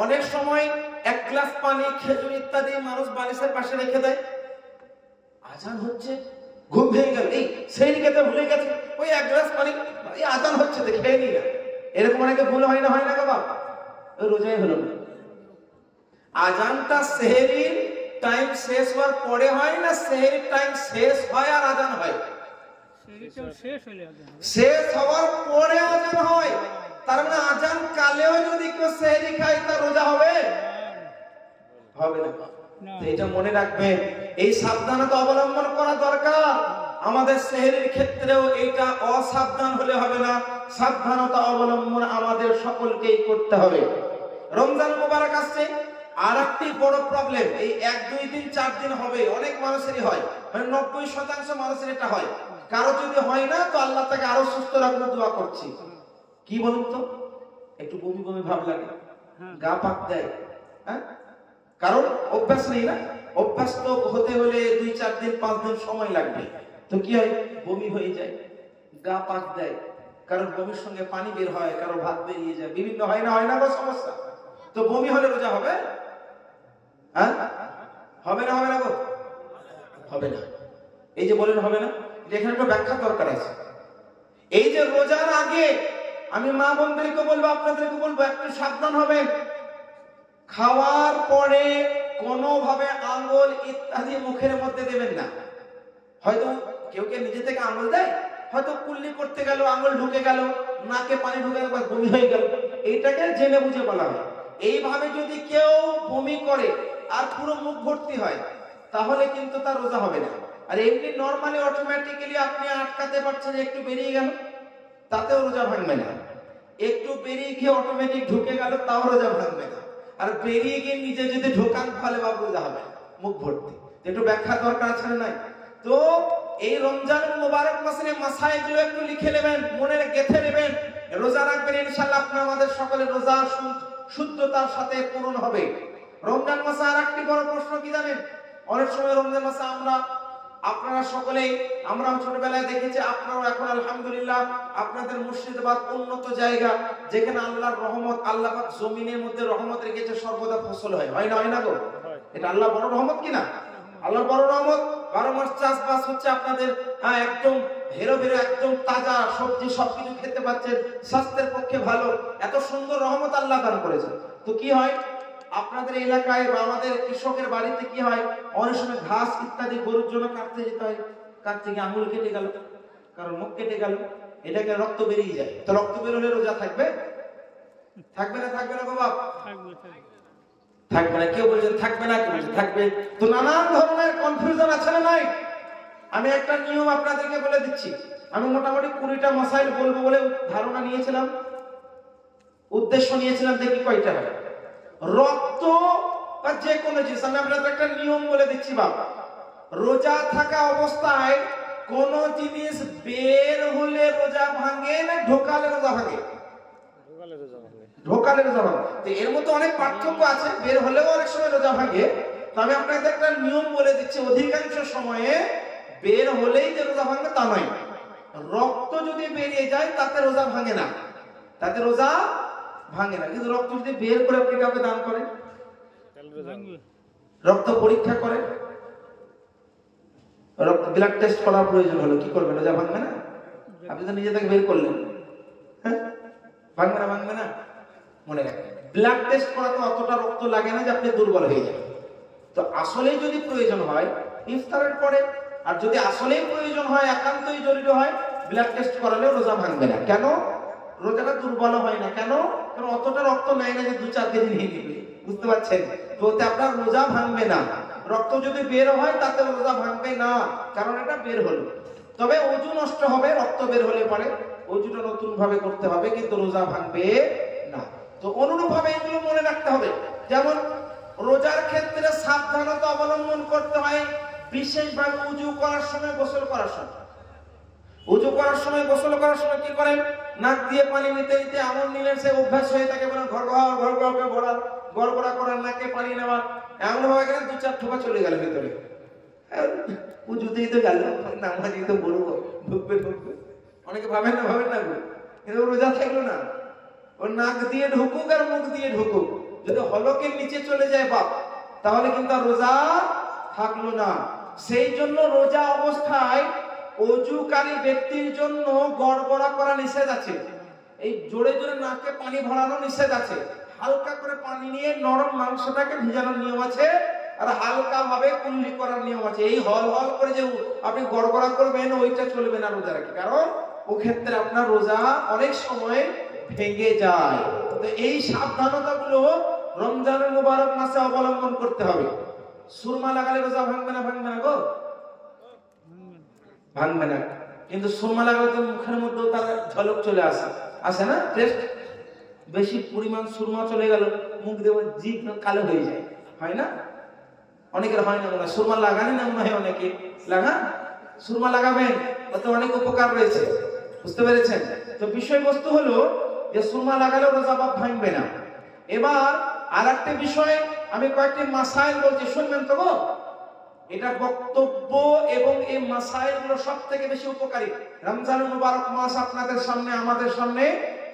অনেক সময় এক গ্লাস পানি, খেজুর ইত্যাদি মানুষ বালিশের পাশে রেখে দেয়, আজান হচ্ছে, ঘুম ভেঙে গেল, এই সেহরি খেতে ভুলে গেছে, ওই এক গ্লাস পানি, এই আজান হচ্ছে তো খেয়ে নি না। এরকম অনেকে ভুল হয় না? হয় না বাবা? ওই রোজাই হলো না। আজানটা সেহরির টাইম শেষ হওয়ার পরে হয় না সেহরির টাইম শেষ হয় আর আজান হয়? শেষ হওয়ার পরে আজান হয়। তার মানে আজান কালেও যদি কেউ সেহরি খায় তার রোজা হবে? হবে না। এটা মনে রাখবেন, এই সাবধানতা অবলম্বন করা দরকার। আমাদের সেহরির ক্ষেত্রেও এইটা অসাবধান হলে হবে না, সাবধানতা অবলম্বন আমাদের সকলকেই করতে হবে। রমজান মুবারক আসছে, আর একটি বড় প্রবলেম, এই 1, 2 দিন 4 দিন হবে অনেক মানুষেরই হয়, মানে 90% মানুষের এটা হয়। কারো যদি হয় না তো আল্লাহ তাকে আরো সুস্থ রাখতে দোয়া করছি। কি বলুন তো? একটু বমি বমি ভাব লাগে, গা পাক দেয়, হ্যাঁ? কারণ অভ্যাস নেই না। অভ্যাস তো হতে হলে 2, 4 দিন 5 দিন সময় লাগবে। তো কি হয়? বমি হয়ে যায়, গা পাক দেয়, কারণ বমির সঙ্গে পানি বের হয়, কারো ভাত বেরিয়ে যায়, বিভিন্ন হয় না? হয় না গো সমস্যা? তো বমি হলে রোজা হবে? হ্যাঁ, হবে না? হবে না গো? হবে না। এই যে বলেন হবে না, এখানে একটা ব্যাখ্যা দরকার আছে। এই যে রোজার আগে আমি মা বোনদেরকে বলবো, আপনাদেরকে বলবো, একটু সাবধান হবে। খাওয়ার পরে কোনোভাবে আঙ্গুল ইত্যাদি মুখের মধ্যে দেবেন না। হয়তো কেউ কে নিজে থেকে আঙ্গুল দেয়, হয়তো কুল্লি করতে গেল আঙ্গুল ঢুকে গেল, নাকে পানি ঢুকে গেল, বমি হয়ে গেল, এইটাকে জেনে বুঝে বলা হয়। এইভাবে যদি কেউ বমি করে আর পুরো মুখ ভর্তি হয় তাহলে কিন্তু তার রোজা হবে না। আর এমনি নরমালি অটোমেটিক্যালি আপনি আটকাতে পারছেন, একটু বেরিয়ে গেল, তাতেও রোজা ভাঙবে না। একটু বেরিয়ে গিয়ে অটোমেটিক ঢুকে গেল, তাও রোজা ভাঙবে না। আর বেরিয়ে গিয়ে নিজে যদি ঢোকান ফলে বা রোজা হবে মুখ ভর্তি। একটু ব্যাখ্যা দরকার আছে না? নাই? তো এই রমজান মুবারক মাসের মাসাইলগুলো একটু লিখে নেবেন, মনে গেঁথে নেবেন, রোজা রাখবেন, ইনশাআল্লাহ আপনার আমাদের সকলের রোজা শুদ্ধতার সাথে পূরণ হবে। রমজান মাসে আর একটি বড় প্রশ্ন কি জানেন? অনেক সময় রমজান মাসে আপনারা সকলেই, আমরাও ছোটবেলায় দেখেছি, আপনারাও এখন আলহামদুলিল্লাহ আপনাদের মুর্শিদাবাদ উন্নত জায়গা, যেখানে আল্লাহর রহমত, আল্লাহ পাক জমিনের মধ্যে রহমত রেখেছে, সর্বদা ফসল হয়। হয় না? হয় না গো? এটা আল্লাহ বড় রহমত কিনা? আল্লাহর বড় রহমত। 12 মাস চাষবাস হচ্ছে আপনাদের, একদম হেরো বেরো, একদম তাজা সবজি, সবকিছু খেতে পাচ্ছেন, স্বাস্থ্যের পক্ষে ভালো, এত সুন্দর রহমত আল্লাহ দান করেছে। তো কি হয় আপনাদের এলাকায় বা আমাদের কৃষকের বাড়িতে কি হয়, অনেক সময় ঘাস ইত্যাদি গরুর জন্য কাটতে যেতে হয়, কাটতে গিয়ে আঙুল কেটে গেল, কারণ মুখ কেটে গেল, এটাকে রক্ত বেরিয়ে যায়। তো রক্ত বেরোলে রোজা থাকবে? থাকবে না? থাকবে না গো বাপ? থাকবে না। কেউ বলছেন থাকবে না, কেউ বলছেন থাকবে। তো নানান ধরনের কনফিউশন আছে না নাই? আমি একটা নিয়ম আপনাদেরকে বলে দিচ্ছি। আমি মোটামুটি 20টা মাসাইল বলবো বলে ধারণা নিয়েছিলাম, উদ্দেশ্য নিয়েছিলাম, দেখি কয়টা হয়। রক্ত বা যে কোনো জিনিস, আমি আপনাদের একটা নিয়ম বলে দিচ্ছি বাবা, রোজা থাকা অবস্থায় কোন জিনিস বের হলে রোজা ভাঙে না ঢোকালে রোজা ভাঙে? ঢোকালে রোজা ভাঙে। তো এর মধ্যে অনেক পার্থক্য আছে, বের হলেও অনেক সময় রোজা ভাঙে। তো আমি আপনাদের একটা নিয়ম বলে দিচ্ছি, অধিকাংশ সময়ে বের হলেই যে রোজা ভাঙবে তা নয়। রক্ত যদি বেরিয়ে যায় তাতে রোজা ভাঙে না, তাতে রোজা ভাঙে না। কিন্তু রক্ত যদি বের করে আপনি কাউকে দান করেন, রক্ত পরীক্ষা করে, রক্ত ব্লাড টেস্ট করার প্রয়োজন হলো, কি করবেন? রোজা ভাঙবে না? আপনি তো নিজে থেকে বের করলেন, হ্যাঁ, ভাঙবে না? ভাঙবে না? মনে রাখবেন, ব্লাড টেস্ট করা তো অতটা রক্ত লাগে না যে আপনি দুর্বল হয়ে যাবেন। তো আসলেই যদি প্রয়োজন হয় ইফতারের পরে, আর যদি আসলেই প্রয়োজন হয়, একান্তই জরুরি হয়, ব্লাড টেস্ট করালেও রোজা ভাঙবে না। কেন? রোজাটা দুর্বল হয় না। কেন? কারণ অতটা রক্ত নেয় না যে 2-4 কেজি নিয়ে নিবে, বুঝতে পারছেন? তো ওতে আপনার রোজা ভাঙবে না। রক্ত যদি বের হয় তাতে রোজা ভাঙবে না, কারণ এটা বের হলো। তবে ওযু নষ্ট হবে রক্ত বের হলে পরে, ওযুটা নতুন ভাবে করতে হবে, কিন্তু রোজা ভাঙবে না। তো অনুরূপ ভাবে এগুলো মনে রাখতে হবে। যেমন রোজার ক্ষেত্রে সাবধানতা অবলম্বন করতে হয় বিশেষভাবে ওযু করার সময়, গোসল করার সময়। ওযু করার সময়, গোসল করার সময় কি করেন? নাক দিয়ে পানি নিতে নিতে এমন নিলেন সে অভ্যাস হয়ে থাকে, বলেন ঘর গড়গড়া করার, নাকে পানি নেওয়ার, এমন ভাবে গেলেন 2-4 ঠোপা চলে গেল ভিতরে। উযুতেই তো গেল, নামাজই তো বলবো, ঢুকবে। অনেকে ভাবেন না কিন্তু রোজা থাকলো না, ওর নাক দিয়ে ঢুকুক আর মুখ দিয়ে ঢুকুক, যদি হলকের নিচে চলে যায় বাপ, তাহলে কিন্তু আর রোজা থাকলো না। সেই জন্য রোজা অবস্থায় ওযুকারী ব্যক্তির জন্য গড়গড়া করা নিষেধ আছে। এই জোরে জোরে নাকে পানি ভরানো নিষেধ আছে। হালকা করে পানি নিয়ে নরম মাংসটাকে ভিজানোর নিয়ম আছে, আর হালকা ভাবে কুল্লি করার নিয়ম আছে। এই হল করে যে আপনি গড়গড়া করবেন, ওইটা চলবে না রোজা রাখি, কারণ ও ক্ষেত্রে আপনার রোজা অনেক সময় ভেঙে যায়। তো এই সাবধানতাগুলো রমজানের মুবারক মাসে অবলম্বন করতে হবে। সুরমা লাগালে রোজা ভাঙবে না? ভাঙবে না গো, ভাঙবে না। কিন্তু সুরমা লাগালে তো মুখের মধ্যেও তার ঝলক চলে আসে না? টেস্ট বেশি পরিমাণ সুরমা চলে গেল, মুখ দিয়ে জিভ কালো হয়ে যায়, হয় না? অনেকের হয় না, মনে হয় সুরমা লাগানি না, মনে হয় অনেকে লাগান। সুরমা লাগাবেন, ওতে অনেক উপকার রয়েছে, বুঝতে পেরেছেন? তো বিষয়বস্তু হলো যে সুরমা লাগালেও রোজা ভাঙবে না। এবার আরেকটা বিষয়, আমি কয়েকটি মাসাইল বলছি, শুনবেন তো? এটা বক্তব্য এবং এই মাসাইলগুলো সবথেকে বেশি উপকারী। রমজানুল মুবারক মাস আপনাদের সামনে, আমাদের সামনে,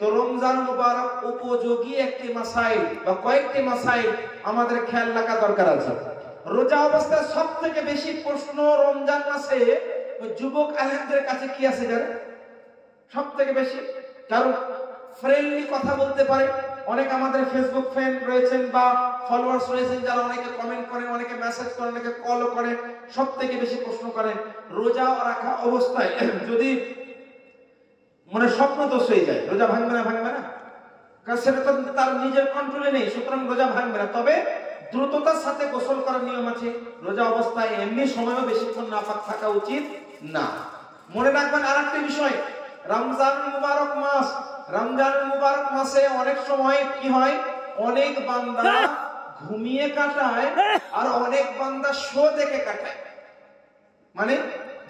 তো রমজানুল মুবারক উপযোগী একটি মাসাইল বা কয়েকটি মাসাইল আমাদের খেয়াল রাখা দরকার আছে। রোজা অবস্থায় সবথেকে বেশি প্রশ্ন রমজান মাসে যুবক আলেমদের কাছে কি আছে জানেন? সবথেকে বেশি, কারণ ফ্রেন্ডলি কথা বলতে পারে। অনেক আমাদের ফেসবুক ফ্রেন্ড রয়েছেন বা ফলোয়ার্স রয়েছেন, যারা অনেকে কমেন্ট করেন, অনেকে মেসেজ করেন, অনেকে কল করেন। সবথেকে বেশি প্রশ্ন করেন রোজা রাখা অবস্থায় যদি মনে স্বপ্ন দোষ হয়ে যায়, রোজা ভাঙবে না? ভাঙবে না, কারণ সেটা তো তার নিজের কন্ট্রোলে নেই, সুতরাং রোজা ভাঙবে না। তবে দ্রুততার সাথে গোসল করার নিয়ম আছে। রোজা অবস্থায় এমনি সময়ও বেশিক্ষণ নাপাক থাকা উচিত না। মনে রাখবেন আরেকটি বিষয়, রমজানুল মুবারক মাস, রমজানুল মুবারক মাসে অনেক সময় কি হয়, অনেক বান্দা ঘুমিয়ে কাটায় আর অনেক বান্দা শো দেখে কাটায়। মানে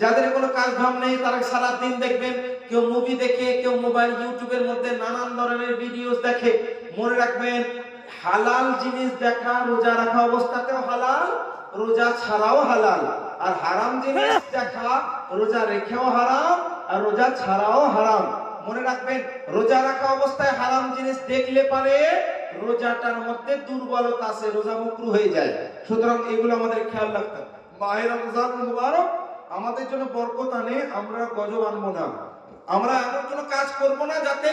যাদের কোনো কাজ ধাম নেই তারা সারা দিন দেখবেন, কেউ মুভি দেখে, কেউ মোবাইল ইউটিউবের মধ্যে নানান ধরনের ভিডিও দেখে। মনে রাখবেন হালাল জিনিস দেখা রোজা রাখা অবস্থাতেও হালাল, রোজা ছাড়াও হালাল। আর হারাম জিনিস দেখা রোজা রেখেও হারাম, আর রোজা ছাড়াও হারাম। মনে রাখবেন রোজা রাখা অবস্থায় হারাম জিনিস দেখলে পারে রোজাটার মধ্যে দুর্বলতা আছে, রোজা মাকরুহ হয়ে যায়। সুতরাং এগুলো আমাদের খেয়াল রাখতে হবে। মাহে রমজান মুবারক আমাদের জন্য বরকত আনে, আমরা গজব আনবো না। আমরা এমন কোনো কাজ করব না যাতে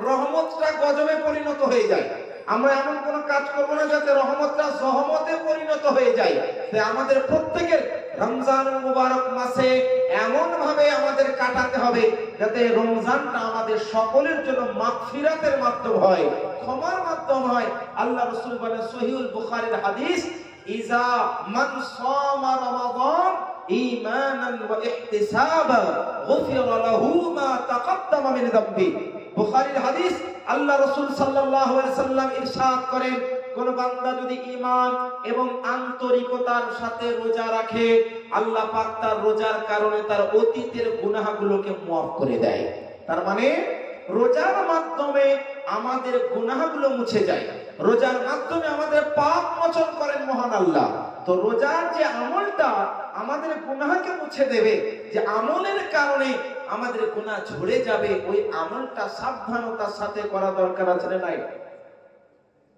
রহমতটা গজবে পরিণত হয়ে যায়। আমরা এমন কোন কাজ করব না যাতে রহমতটা জহমতে পরিণত হয়ে যায়। তাই আমাদের প্রত্যেকের রমজানুল মুবারক মাসে এমন ভাবে আমাদের কাটাতে হবে যাতে রমজানটা আমাদের সকলের জন্য মাগফিরাতের মাধ্যম হয়, ক্ষমার মাধ্যম হয়। আল্লাহ রাসূল বলেন সহিহুল বুখারীর হাদিস, ইজা মান সামা রমাদান ঈমানান ওয়া ইহতিসাবান গুফিরা লাহু মা তাকাদ্দামা মিন যামবি। বুখারীর হাদিস, আল্লাহ রাসূল সাল্লাল্লাহু আলাইহি সাল্লাম ইরশাদ করেন, কোন বান্দা যদি ঈমান এবং আন্তরিকতার সাথে রোজা রাখে, আল্লাহ পাক তার রোজার কারণে তার অতীতের গুনাহগুলোকে মাফ করে দেয়। তার মানে রোজার মাধ্যমে আমাদের গুনাহগুলো মুছে যায়, রোজার মাধ্যমে আমাদের পাপ মোচন করেন মহান আল্লাহ। তো রোজার যে আমলটা আমাদের গুনাহকে মুছে দেবে, যে আমলের কারণে আমাদের গুনাহ ঝরে যাবে, ওই আমলটা সাবধানতার সাথে করা দরকার আছে না নাই?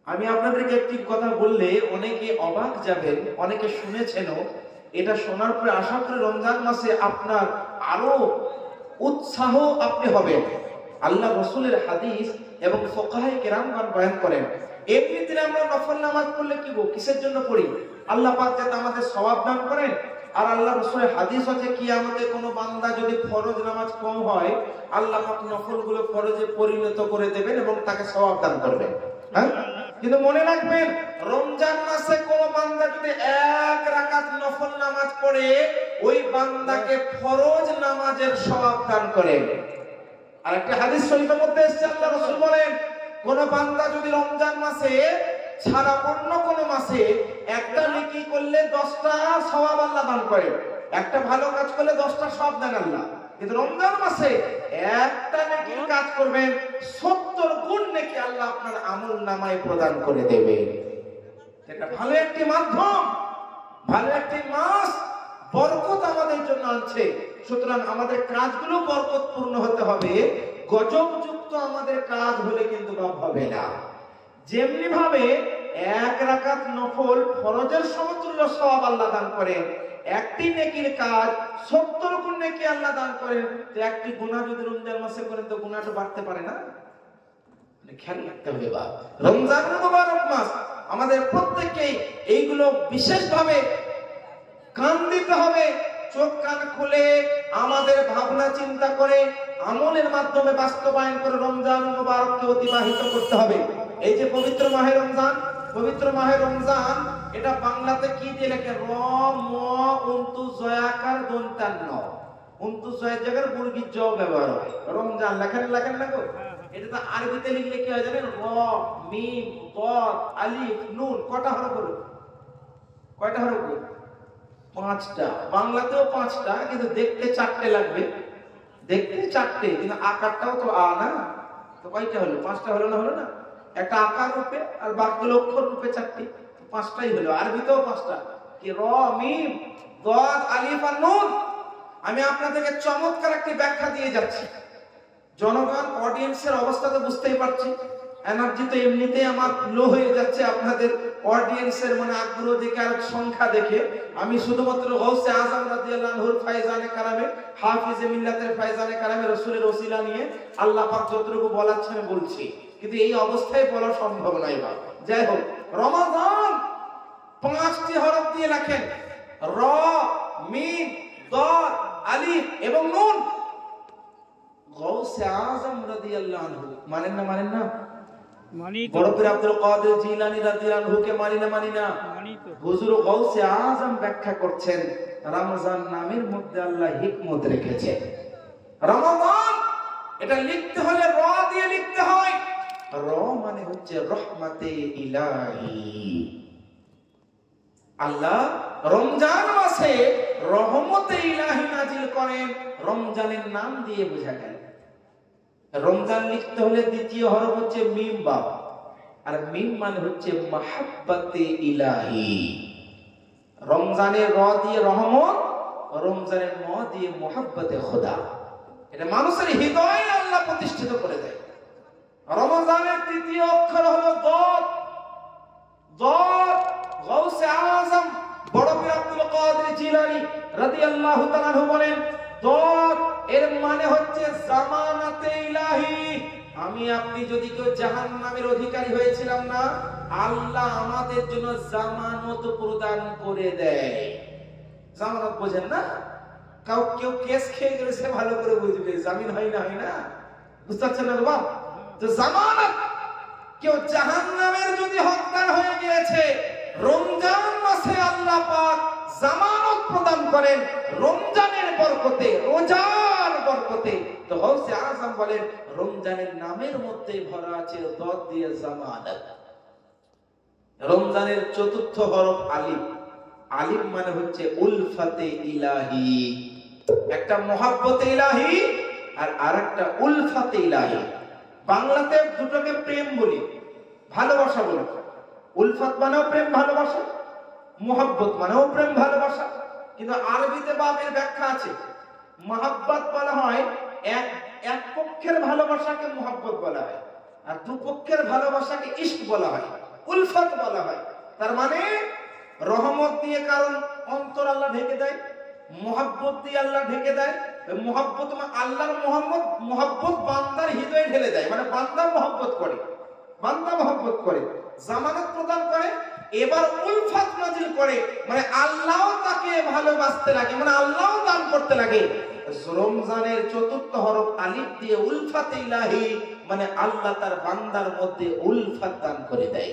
আমি আপনাদেরকে একটি কথা বললে অনেকে অবাক যাবেন, অনেকে শুনেছেনও। এটা শোনার পরে আশা করি রমজান মাসে আপনার আরো উৎসাহ আপনি হবেন। আল্লাহ রাসূলের হাদিস এবং ফুকাহায়ে কেরামগণ বয়ান করেন, এমনিতে আমরা নফল নামাজ পড়লে কি কিসের জন্য পড়ি? আল্লাহ পাক যাতে আমাদের সওয়াব দান করেন। আর আল্লাহ রাসূলের হাদিস আছে, কিয়ামতে কোনো বান্দা যদি ফরজ নামাজ কম হয়, আল্লাহ পাক নফলগুলো ফরজে পরিণত করে দেবেন এবং তাকে সওয়াব দান করবেন। হ্যাঁ, কিন্তু মনে রাখবেন, রমজান মাসে কোন বান্দা যদি এক রাকাত নফল নামাজ পড়ে, ওই বান্দাকে ফরজ নামাজের সওয়াব দান করেন। আর একটা হাদিস শরীফের মধ্যে এসেছে, আল্লাহ রাসূল বলেন, কোন বান্দা যদি রমজান মাসে ছাড়া অন্য কোন মাসে একটা নেকি করলে 10টা সওয়াব আল্লাহ দান করে, একটা ভালো কাজ করলে 10টা সওয়াব দেন আল্লাহ। কিন্তু রমজান মাসে একটা নেকির কাজ করবেন, 70 গুণ নেকি আল্লাহ আপনার আমলনামায় প্রদান করে দেবে। এটা ভালো একটি মাধ্যম, ভালো একটি মাস, বরকত আমাদের জন্য আনছে। সুতরাং আমাদের কাজগুলো বরকতপূর্ণ হতে হবে, গজবযুক্ত আমাদের কাজ হলে কিন্তু লাভ হবে না। যেমনি ভাবে এক রাকাত নফল ফরজের সমতুল্য সওয়াব আল্লাহ দান করেন, একটি নেকির কাজ 70 গুণ নেকি আল্লাহ দান করেন। তো একটি গুনাহ যদি রমজান মাসে করেন তো গুনাহটা বাড়তে পারে না? খেয়াল রাখতে হবে। বা রমজান মুবারক মাস, আমাদের প্রত্যেককেই এইগুলো বিশেষভাবে কান দিতে হবে, চোখ কান খুলে আমাদের ভাবনা চিন্তা করে আমলের মাধ্যমে বাস্তবায়ন করে রমজান মুবারককে অতিবাহিত করতে হবে। এই যে পবিত্র মাহে রমজান, পবিত্র মাহে রমজান, এটা বাংলাতে কি দিয়ে লেখে? র ম উন্তু জয়াকার দন্তান্ন, উন্তু জয়ের জায়গায় মুরগির জ ব্যবহার হয়। রমজান লেখেন না গো? এটা তো আরবিতে লিখলে কি হয় জানেন? র মিম দাদ আলিফ নুন। কয়টা হরফ হলো? কয়টা হরফ হলো? 5টা। বাংলাতেও 5টা, কিন্তু দেখতে 4টে লাগবে। দেখতে 4টে, কিন্তু আকারটাও তো আ না। তো কয়টা হলো? 5টা হলো না? হলো না? একটা আকার রূপে আর বাকি অক্ষর রূপে 4টি, 5টাই হলো। আরবিতেও 5টা, কি র মিম দাদ আলিফ আর নুন। আমি আপনাদেরকে চমৎকার একটি ব্যাখ্যা দিয়ে যাচ্ছি। জনগণ, অডিয়েন্সের অবস্থা তো বুঝতেই পারছি, এনার্জি তো এমনিতেই আমার লো হয়ে যাচ্ছে আপনাদের অডিয়েন্সের মানে আগ্রহ দেখে আর সংখ্যা দেখে। আমি শুধুমাত্র গৌসে আজম রাদিয়াল্লাহু আনহুর ফায়জানে কারামে, হাফিজে মিল্লাতের ফায়জানে কারামে, রাসূলের ওসিলা নিয়ে আল্লাহ পাক যতটুকু বলাচ্ছেন বলছি, কিন্তু এই অবস্থায় বলা সম্ভব নয়। বা যাই হোক, রমাদান 5টি হরফ দিয়ে লেখেন, র মিম দাদ আলিফ এবং নুন। গৌসে আজম রাদিয়াল্লাহু আনহু মানেন না? মানেন না? মানি তো। বড় পীর আব্দুল কাদের জিলানী রাদিয়াল্লাহু আনহুকে মানি না? মানি না। মানি তো। হুজুর গৌসে আজম ব্যাখ্যা করছেন, রমজান নামের মধ্যে আল্লাহ হিকমত রেখেছে। রমাদান এটা লিখতে হলে র দিয়ে লিখতে হয়। র মানে হচ্ছে রহমতে ইলাহি। আল্লাহ রমজান মাসে রহমতে ইলাহি নাজিল করেন, রমজানের নাম দিয়ে বোঝা গেল। রমজান লিখতে হলে দ্বিতীয় হরফ হচ্ছে মিম বা, আর মিম মানে হচ্ছে মাহাব্বতে ইলাহি। রমজানের র দিয়ে রহমত, রমজানের ম দিয়ে মুহাব্বতে খোদা। এটা মানুষের হৃদয়ে আল্লাহ প্রতিষ্ঠিত করে দেয়। রমজানের তৃতীয় অক্ষর হলো দাদ। দাদ গৌসে আজম বড় পীর আব্দুল কাদের জিলানী রাদিয়াল্লাহু তাআলা আনহু বলেন, দাদ এর মানে হচ্ছে জামানাতে ইলাহি। আমি আপনি যদি কেউ জাহান্নামের অধিকারী হয়েছিলাম না, আল্লাহ আমাদের জন্য জামানত প্রদান করে দেয়। জামানত বোঝেন না? কেউ কেস খেয়ে গেলে সে ভালো করে বুঝবে, জামিন হয় না? বুঝতে পারছেন না বাবা? তো জামানত, কেউ জাহান্নামের যদি হকদার হয়ে গিয়েছে, রমজান মাসে আল্লাহ পাক জামানত প্রদান করেন রমজানের বরকতে, রোজার বরকতে। তো গৌসে আযম বলেন রমজানের নামের মধ্যে ভরা আছে দদ দিয়ে জামানাত। রমজানের চতুর্থ হরফ আলিফ। আলিফ মানে হচ্ছে উলফাতে ইলাহি, একটা মহাব্বতে ইলাহি আর আরেকটা উলফাতে ইলাহি। বাংলাতে দুটোকে প্রেম বলি, ভালোবাসা বলি। উলফাত মানেও প্রেম ভালোবাসা, মুহাব্বত মানেও প্রেম ভালোবাসা। কিন্তু আরবিতে বাবের ব্যাখ্যা আছে। মুহাব্বত বলা হয় এক পক্ষের ভালোবাসাকে মুহাব্বত বলা হয়, আর দুপক্ষের ভালোবাসাকে ইশক বলা হয়, উলফাত বলা হয়। তার মানে রহমত দিয়ে কারণ অন্তর আল্লাহ ঢেকে দেয়, মুহাব্বত দিয়ে আল্লাহ ঢেকে দেয়। মুহাব্বত আল্লাহর মুহাব্বত বান্দার হৃদয়ে ঢেলে দেয়, মানে বান্দা মুহাব্বত করে, বান্দা মুহাব্বত করে, জামানত প্রদান করে। এবার উলফাত নাজিল করে, মানে আল্লাহও তাকে ভালোবাসতে লাগে, মানে আল্লাহও দান করতে লাগে। রমজানের চতুর্থ হরফ আলিফ দিয়ে উলফাতে ইলাহি, মানে আল্লাহ তার বান্দার মধ্যে উলফাত দান করে দেয়।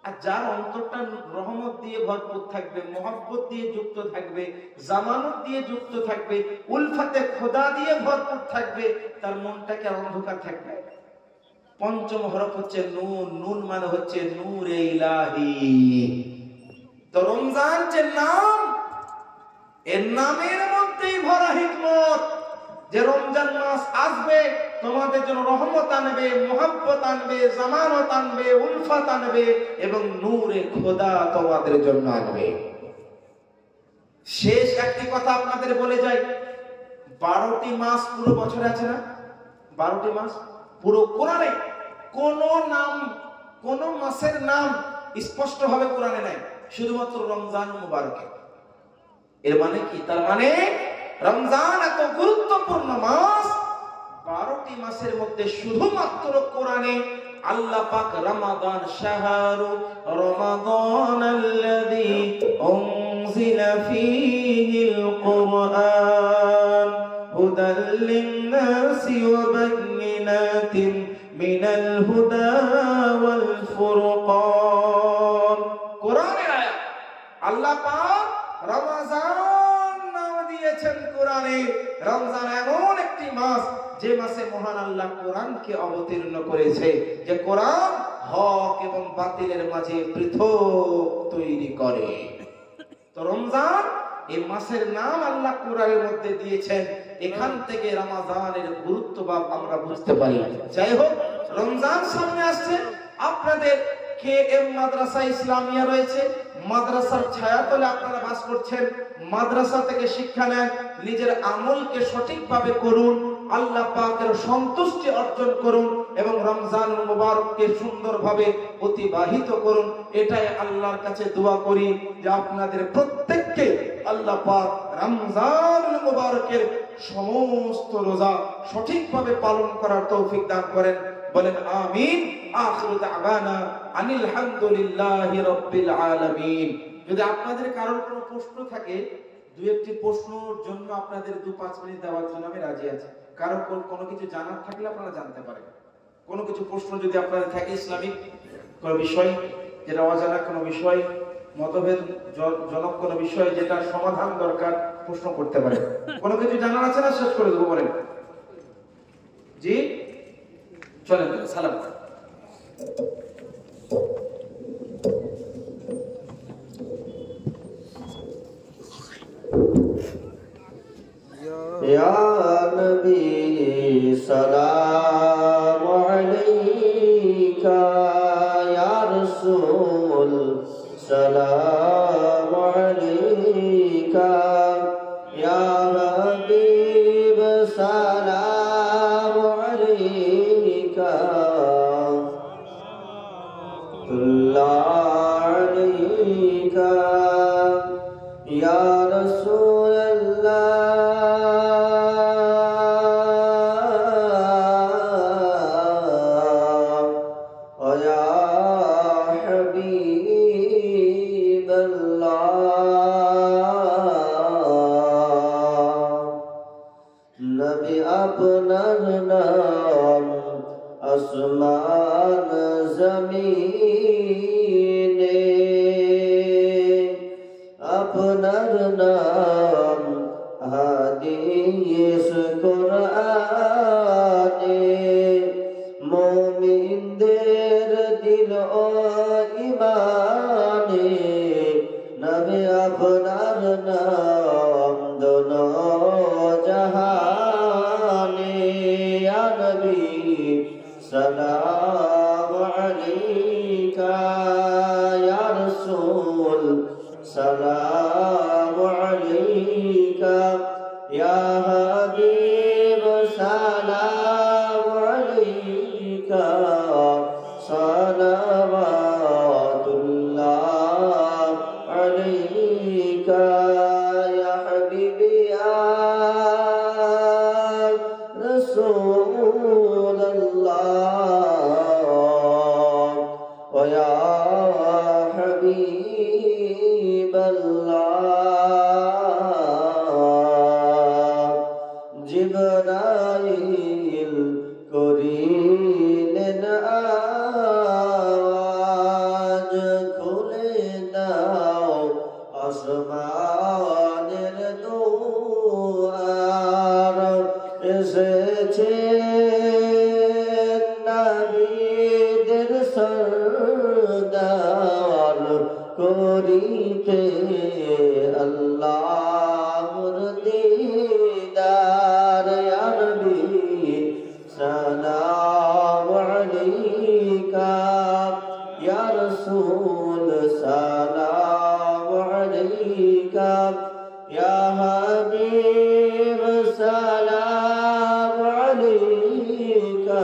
আর যার অন্তরটা রহমত দিয়ে ভরপুর থাকবে, মোহাব্বত দিয়ে যুক্ত থাকবে, জামানত দিয়ে যুক্ত থাকবে, উলফাতে খোদা দিয়ে ভরপুর থাকবে, তার মনটাকে অন্ধকার থাকবে। পঞ্চম হরফ হচ্ছে নুন। নুন মানে হচ্ছে নূরে ইলাহি। তো রমজান যে নাম, এর নামের মধ্যেই ভরা হিকমত, যে রমজান মাস আসবে তোমাদের জন্য রহমত আনবে, মুহাব্বত আনবে, জামানত আনবে, উলফাত আনবে এবং নূরে খোদা তোমাদের জন্য আনবে। শেষ একটি কথা আপনাদের বলে যাই, 12টি মাস পুরো বছরে আছে না? 12টি মাস পুরো কোরআনে কোন নাম, কোন মাসের নাম স্পষ্ট ভাবে কোরআনে নাই, শুধুমাত্র রমজান মুবারকে। এর মানে কি? তার মানে রমজান এত গুরুত্বপূর্ণ মাস, 12টি মাসের মধ্যে শুধুমাত্র কোরআনে আল্লাহ পাক রমাদান, শাহরু রমাদান আল্লাযী উনজিলা ফীহিল কুরআন হুদাল লিন-নাসি ওয়া বায়িনাতিন মিনাল হুদা ওয়াল ফুরকান। কোরআনের আয়াত। আল্লাহ পাক রমজান নাম দিয়েছেন কোরআনে। রমজান এমন একটি মাস যে মাসে মহান আল্লাহ কোরআনকে অবতীর্ণ করেছে, যে কোরআন হক এবং বাতিলের মাঝে পৃথক তৈরি করে। তো রমজান এই মাসের নাম আল্লাহ কোরআনের মধ্যে দিয়েছেন। এখান থেকে রমজানের গুরুত্ব আমরা বুঝতে পারি। যাই হোক, রমজান সামনে আসছে। আপনাদের KM মাদ্রাসা ইসলামিয়া রয়েছে, মাদ্রাসার ছায়াতলে আপনারা বাস করছেন। মাদ্রাসা থেকে শিক্ষা নেন, নিজের আমলকে সঠিকভাবে করুন, আল্লাহ পাকের সন্তুষ্টি অর্জন করুন এবং রমজানুল মুবারককে সুন্দরভাবে অতিবাহিত করুন। এটাই আল্লাহর কাছে দোয়া করি যে আপনাদের প্রত্যেককে আল্লাহ পাক রমজানুল মুবারকের সমস্ত রোজা সঠিকভাবে পালন করার তৌফিক দান করেন। বলেন আমিন। আখিরু দাওয়ানা আনিল হামদুলিল্লাহি রাব্বিল আলামিন। যদি আপনাদের কারোর কোনো প্রশ্ন থাকে, দুই একটি প্রশ্নের জন্য আপনাদের 2-5 মিনিট দেওয়ার জন্য আমি রাজি আছি। কারো কোনো কিছু জানার থাকলে আপনারা জানতে পারেন। কোনো কিছু প্রশ্ন যদি আপনাদের থাকে, ইসলামিক কোনো বিষয়, যেটা অজানা কোনো বিষয়, মতভেদ জনক কোনো বিষয় যেটা সমাধান দরকার, প্রশ্ন করতে পারেন। কোনো কিছু জানার আছে না? শেষ করে দেবো। বলেন জি, চলেন সালাম। या नबी सलाम अलैका, या रसूल सलाम अलैका, या हबीब सलाम अलैका, अल्लाह अलैका, या रसूल अल्लाह, আপনার নাম আসমান জমিনে, আপনার নাম হাদিস কোরআনে মুমিনদের দিল ও ইমানে নবী আপনার নাম দোনো জাহানে ইয়া নবী সালাম আলাইকা ইয়া রাসূল সালাম আলাইকা ইয়া হাবিব সালাম আলাইকা সালাওয়াতুল্লাহ আলাইকা ইয়া হাবিবি ইয়া রাসূলুল্লাহ ওয়া ইয়া হাবিবাল্লাহ জিবরাইল করিলেন আওয়াজ খুলে দাও আসমানের দুয়ার এসেছে নবীদের সরদার করিতে আল্লাহর দিদার ইয়া নবী সালাম আলাইকা ইয়া রাসূল সালাম আলাইকা ইয়া হাবিব সালাম আলাইকা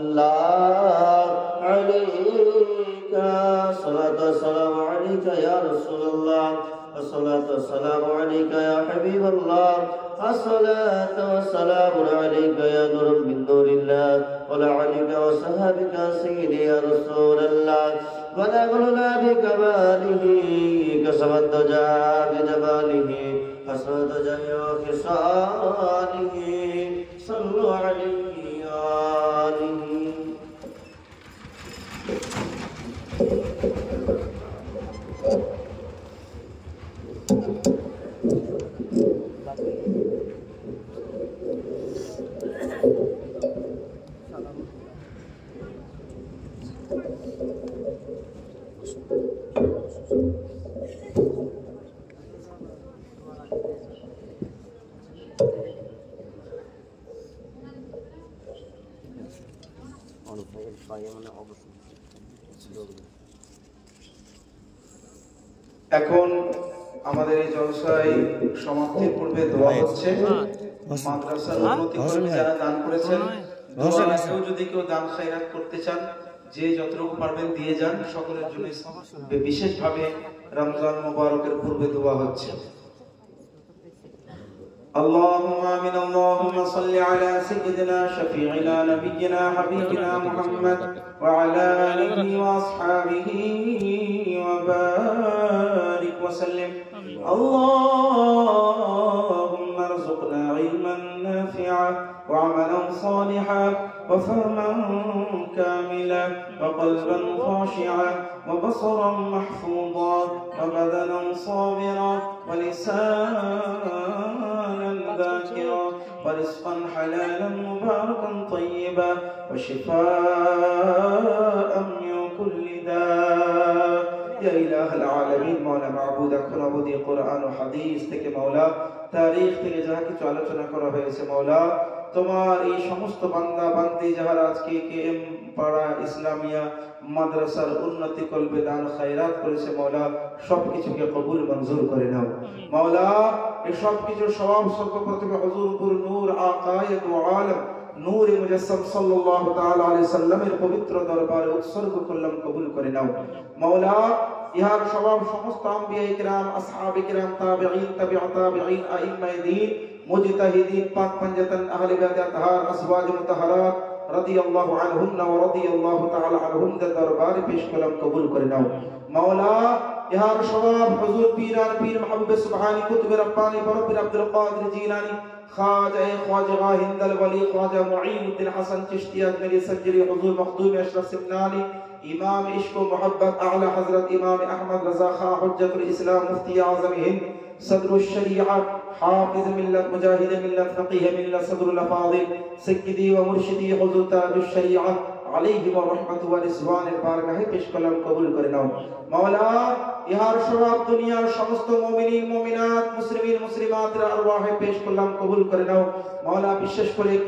সালাওয়াতুল্লাহ আলাইকা সালাতু ওয়াসসালামু আলাইকা ইয়া রাসূলুল্লাহ الصلاة والسلام عليك يا حبيب الله الصلاة والسلام عليك يا نور من نور الله وعلى آلك وصحبك سيدي يا رسول الله ونقلنا بكماله كسب الدجى بجماله حسنت جميع خصاله صلوا عليه وآله এখন আমাদের এই জলসায় সমাপ্তির পূর্বে দোয়া হচ্ছে। মাদ্রাসার উন্নতি কর্মে যারা দান করেছেন, দোয়া যদি কেউ দান খায়রাত করতে চান, যে যতটুকু পারবেন দিয়ে যান। সকলের জন্য বিশেষভাবে রমজান মুবারকের পূর্বে দোয়া হচ্ছে। اللهم آمين اللهم صل على سيدنا شفيعنا نبينا حبيبنا محمد وعلى آله وأصحابه وبارك وسلم. اللهم ارزقنا علما نافعا وعملا صالحا وفهما كاملا وقلبا خاشعا وبصرا محفوظا وبدنا صابرا ولسانا ذاكرا ورزقا حلالا مباركا طيبا وشفاء من كل داء. يا إله العالمين مولا معبود এখন অবধি কোরআন ও হাদিস থেকে মাওলা, তারিখ থেকে যাহা কিছু আলোচনা করা হয়েছে মাওলা, তোমার এই সমস্ত বান্দা বান্দি যাহারা আজকে কেএম পাড়া ইসলামিয়া মাদ্রাসার উন্নতি কল্পে দান খায়রাত করেছে মাওলা, সবকিছুকে কবুল মঞ্জুর করে নাও মাওলা। এই সবকিছুর সওয়াব সর্বপ্রথমে হুজুর নূর আকায়েদ ও আলম নূর মুজাসসাম সাল্লাল্লাহু তাআলা আলাইহি সাল্লামের পবিত্র দরবারে উৎসর্গ করলাম, কবুল করে নাও মাওলা। ইহার সওয়াব সমস্ত আম্বিয়া কিরাম, আসহাবে কিরাম, তাবিঈন, তাবিউ তাবিঈন, আইম্মায়ে দ্বীন, মুজতাহিদিন, পাক পাঞ্জাতন, আহলে বাইত তাহার, আসওয়াজ মুতাহহারাত রাদিয়াল্লাহু আনহুন্না ওয়া রাদিয়াল্লাহু তাআলা আনহুমদের দরবারে পেশ করলাম, কবুল করে নাও মাওলা। ইহার সওয়াব হুজুর পীরান পীর মাহবুব সুবহানী কুতুব রব্বানী বরকত আব্দুল কাদের জিলানী ख्वाजा हिंदल वली ख्वाजा मुईनुद्दीन हसन चिश्ती अजमेरी संजरी हुजूर मखदूम अशरफ सिमनानी इमाम इश्क व मोहब्बत आला हजरत इमाम अहमद रजा खां हुज्जतुल इस्लाम मुफ्ती आज़म हिंद सदरुल शरीअत हाफिज मिल्लत मुजाहिद मिल्लत फकीह मिल्लत सदरुल अफादिल सय्यदी व मुर्शिदी हुजूर ताजुश शरीअत अलैहि व रहमतु व रिज़वानेर बारगाहे पेश कलाम कबूल करे नाও মাওলা ইহার সব দুনিয়ার সমস্ত মুমিনিন মুমিনাত মুসলিমিন মুসলিমাতের আরওয়াহে পেশ কলাম কবুল করে নাও মাওলা বিশেষ করে